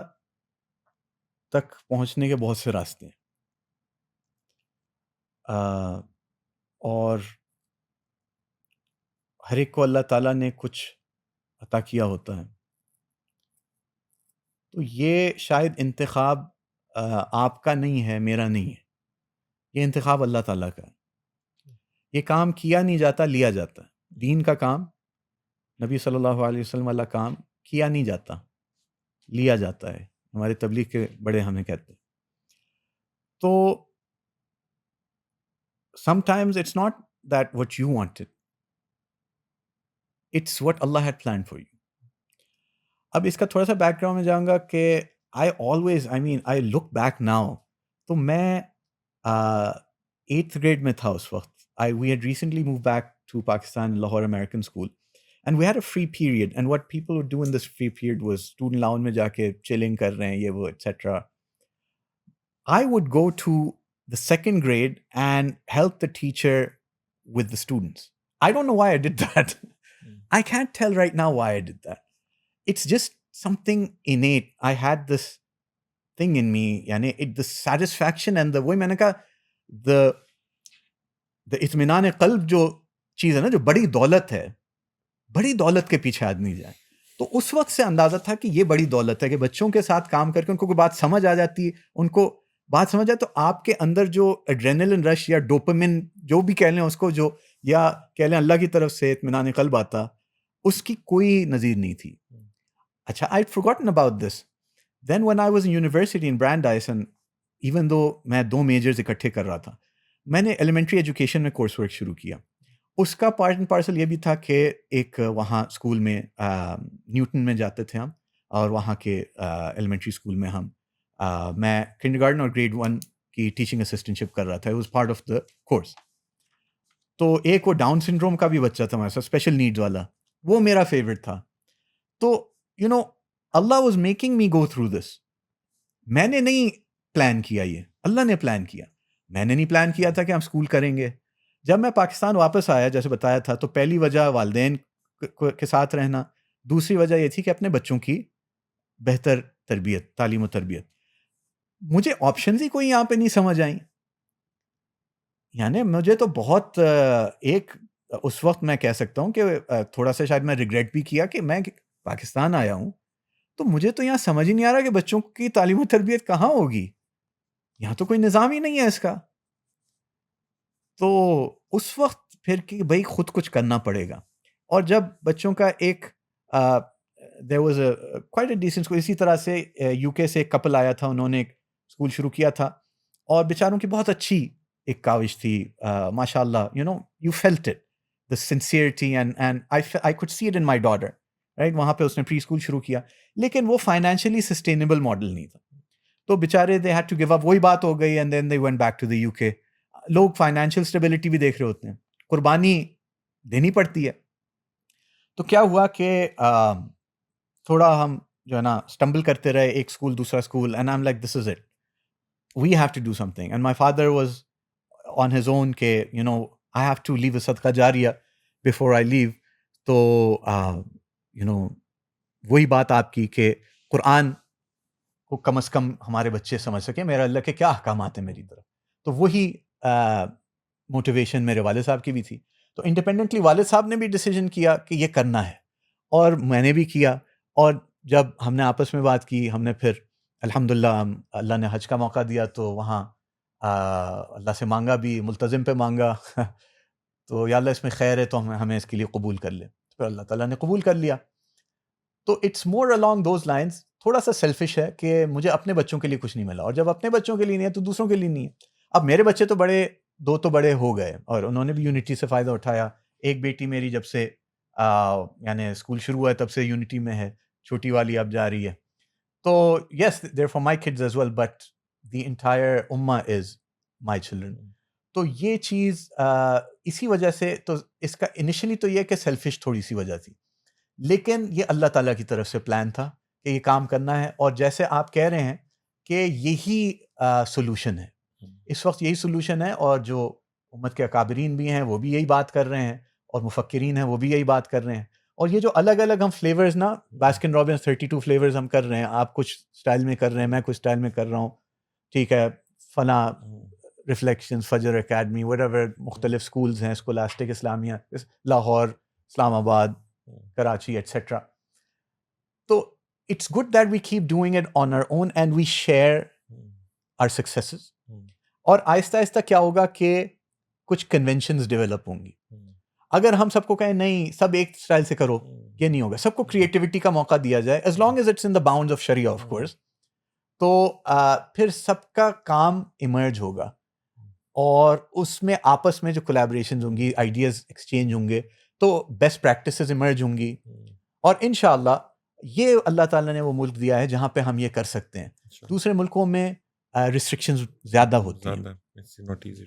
تک پہنچنے کے بہت سے راستے ہیں، اور ہر ایک کو اللہ تعالیٰ نے کچھ عطا کیا ہوتا ہے. تو یہ شاید انتخاب آپ کا نہیں ہے، میرا نہیں ہے، یہ انتخاب اللہ تعالیٰ کا ہے. یہ کام کیا نہیں جاتا، لیا جاتا ہے. دین کا کام، نبی صلی اللہ علیہ وسلم والا کام کیا نہیں جاتا، لیا جاتا ہے. ہمارے تبلیغ کے بڑے ہمیں کہتے ہیں. تو sometimes it's not that what you wanted, it's what Allah had planned for you. اب اس کا تھوڑا سا بیک گراؤنڈ میں جاؤں گا کہ I look back now. تو میں 8th grade میں تھا اس وقت. We had recently moved back to Pakistan, Lahore American School, and we had a free period, and what people would do in this free period was student lounge میں جا کے chilling کر رہے ہیں یہ وہ etc. I would go to the 2nd grade and help the teacher with the students. I don't know why I did that. I can't tell right now why I did that. It's just something innate. I had this thing in me, the satisfaction and the way میں نے کہا the اطمینان قلب جو چیز ہے نا، جو بڑی دولت ہے، بڑی دولت کے پیچھے آدمی جائے. تو اس وقت سے اندازہ تھا کہ یہ بڑی دولت ہے کہ بچوں کے ساتھ کام کر کے ان کو کوئی بات سمجھ آ جاتی ہے، ان کو بات سمجھ آئے تو آپ کے اندر جو ایڈرینلن رش یا ڈوپامن جو بھی کہہ لیں اس کو، جو یا کہہ لیں اللہ کی طرف سے اطمینان قلب آتا، اس کی کوئی نظیر نہیں تھی. اچھا، I'd forgotten about this. Then when I was in university in Brandeis, and even though میں 2 میجرز اکٹھے کر رہا تھا، میں نے ایلیمنٹری ایجوکیشن میں کورس ورک شروع کیا. اس کا پارٹ اینڈ پارسل یہ بھی تھا کہ ایک وہاں اسکول میں نیوٹن میں جاتے تھے ہم، اور وہاں کے ایلیمنٹری اسکول میں میں کنڈرگارٹن اور گریڈ 1 کی ٹیچنگ اسسٹنٹشپ کر رہا تھا. It was part of the course. تو ایک وہ ڈاؤن سنڈروم کا بھی بچہ تھا ہمارے ساتھ، اسپیشل نیڈز والا، وہ میرا فیوریٹ تھا. تو Allah was making me go through this. میں نے نہیں پلان کیا، یہ اللہ نے پلان کیا. میں نے نہیں پلان کیا تھا کہ ہم اسکول کریں گے. جب میں پاکستان واپس آیا، جیسے بتایا تھا، تو پہلی وجہ والدین کے ساتھ رہنا، دوسری وجہ یہ تھی کہ اپنے بچوں کی بہتر تربیت، تعلیم و تربیت. مجھے آپشنز ہی کوئی یہاں پہ نہیں سمجھ آئیں. مجھے تو بہت ایک اس وقت میں کہہ سکتا ہوں کہ تھوڑا سا شاید میں ریگریٹ بھی کیا کہ میں پاکستان آیا ہوں تو مجھے تو یہاں سمجھ ہی نہیں آ رہا کہ بچوں کی تعلیم و تربیت کہاں ہوگی، یہاں تو کوئی نظام ہی نہیں ہے اس کا. تو اس وقت پھر کہ بھائی خود کچھ کرنا پڑے گا. اور جب بچوں کا ایک there was a quite a decent school، اسی طرح سے یو کے سے ایک کپل آیا تھا، انہوں نے ایک اسکول شروع کیا تھا، اور بیچاروں کی بہت اچھی ایک کاوش تھی، ماشاء اللہ، you felt it, the sincerity and I could see it in my daughter, right. وہاں پہ اس نے پری اسکول شروع کیا، لیکن وہ فائنینشلی سسٹینیبل ماڈل نہیں تھا. تو بیچارے they had to give up، وہی بات ہو گئی، and then they went back to the UK. لوگ فائنینشیل اسٹیبلٹی بھی دیکھ رہے ہوتے ہیں، قربانی دینی پڑتی ہے. تو کیا ہوا کہ تھوڑا ہم جو ہے نا اسٹمبل کرتے رہے، ایک اسکول دوسرا school, and I am like this is it, we have to do something. And my father was on his own کہ آئی ہیو ٹو لیو اے صدقہ جاریہ بفور آئی لیو. تو وہی بات آپ کی کہ قرآن کو کم از کم ہمارے بچے سمجھ سکیں، میرا اللہ کے کیا احکامات ہیں میری طرف. تو وہی موٹیویشن میرے والد صاحب کی بھی تھی. تو انڈیپینڈنٹلی والد صاحب نے بھی ڈیسیجن کیا کہ یہ کرنا ہے، اور میں نے بھی کیا. اور جب ہم نے آپس میں بات کی، ہم نے پھر الحمدللہ اللہ نے حج کا موقع دیا، تو وہاں اللہ سے مانگا بھی، ملتزم پہ مانگا تو یا اللہ اس میں خیر ہے تو ہمیں اس کے لیے قبول کر لے. پھر اللہ تعالیٰ نے قبول کر لیا. تو it's more along those lines، تھوڑا سا سیلفش ہے کہ مجھے اپنے بچوں کے لیے کچھ نہیں ملا، اور جب اپنے بچوں کے لیے نہیں ہے تو دوسروں کے لیے نہیں ہے. اب میرے بچے تو بڑے، 2 تو بڑے ہو گئے، اور انہوں نے بھی یونٹی سے فائدہ اٹھایا. ایک بیٹی میری جب سے اسکول شروع ہوا ہے تب سے یونٹی میں ہے، چھوٹی والی اب جا رہی ہے. تو یس، they're for my kids as well, but the entire ummah is my children. تو یہ چیز اسی وجہ سے، تو اس کا انیشلی تو یہ کہ سیلفش تھوڑی سی وجہ تھی، لیکن یہ اللہ تعالیٰ کی طرف سے پلان تھا کہ یہ کام کرنا ہے. اور جیسے آپ کہہ رہے ہیں کہ یہی سولوشن ہے اس وقت، یہی سولوشن ہے. اور جو امت کے اکابرین بھی ہیں وہ بھی یہی بات کر رہے ہیں، اور مفکرین ہیں وہ بھی یہی بات کر رہے ہیں. اور یہ جو الگ الگ ہم فلیورز نا، باسکن رابنس 32 فلیورز ہم کر رہے ہیں، آپ کچھ اسٹائل میں کر رہے ہیں، میں کچھ اسٹائل میں کر رہا ہوں، ٹھیک ہے، فلاں ریفلیکشنز، فجر اکیڈمی، وٹ ایور، مختلف اسکولز ہیں، scholastic Islamia, Lahore, Islamabad, Karachi, etcetera. تو it's good that we keep doing it on our own and we share our successes. اور آہستہ آہستہ کیا ہوگا کہ کچھ کنونشنز ڈیولپ ہوں گی. اگر ہم سب کو کہیں نہیں سب ایک اسٹائل سے کرو، یہ نہیں ہوگا. سب کو کریٹیوٹی کا موقع دیا جائے، as long as it's in the bounds of شریعہ آف کورس. تو پھر سب کا کام ایمرج ہوگا، اور اس میں آپس میں جو کولیبریشنز ہوں گی، آئیڈیاز ایکسچینج ہوں گے، تو بیسٹ پریکٹسز ایمرج ہوں گی. اور انشاءاللہ یہ اللہ تعالیٰ نے وہ ملک دیا ہے جہاں پہ ہم یہ کر سکتے ہیں. دوسرے ملکوں میں ریسٹرکشنز زیادہ ہوتی ہیں.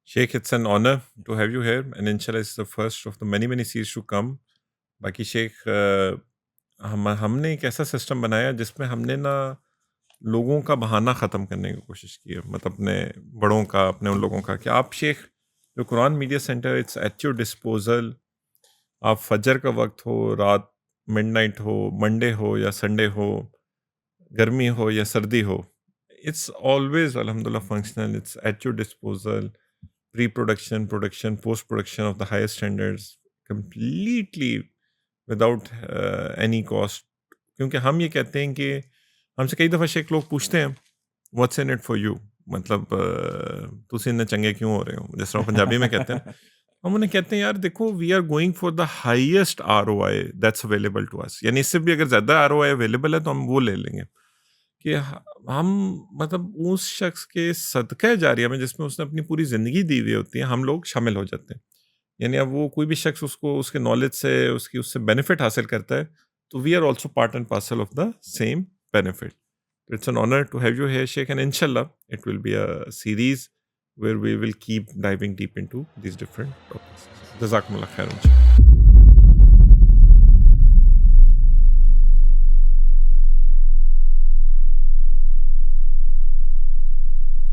Sheikh, it's an honor to have you here, and inshallah it's the first of the many series to come. باقی شیخ، ہم نے ایک ایسا سسٹم بنایا جس میں ہم نے نا لوگوں کا بہانہ ختم کرنے کی کوشش کی ہے، مطلب اپنے بڑوں کا، اپنے ان لوگوں کا، کہ آپ شیخ جو Quran media centre, it's at your disposal. آپ فجر کا وقت ہو، رات مڈ نائٹ ہو، منڈے ہو یا سنڈے ہو، گرمی ہو یا سردی ہو، اٹس آلویز الحمد للہ functional. It's at your disposal. Pre production, production, post production of the highest standards, completely without any cost. کیونکہ ہم یہ کہتے ہیں کہ ہم سے کئی دفعہ شیخ لوگ پوچھتے ہیں what's in it for you, مطلب تسی اتنے چنگے کیوں ہو رہے ہو، جس طرح پنجابی میں کہتے ہیں. ہم انہیں کہتے ہیں یار دیکھو، we are going for the highest ROI that's available to us. یعنی اس سے بھی اگر زیادہ ROI اویلیبل ہے تو ہم وہ لے لیں گے، کہ ہم مطلب اس شخص کے صدقہ جاریہ میں جس میں اس نے اپنی پوری زندگی دی ہوئی ہوتی ہے، ہم لوگ شامل ہو جاتے ہیں. یعنی اب وہ کوئی بھی شخص اس کو اس کے نالج سے، اس سے بینیفٹ حاصل کرتا ہے، تو we are also part and parcel of the same benefit. It's an honour to have you here Sheikh, and انشاءاللہ it will be a series where we will keep diving deep into these different topics. جزاکم اللہ خیر.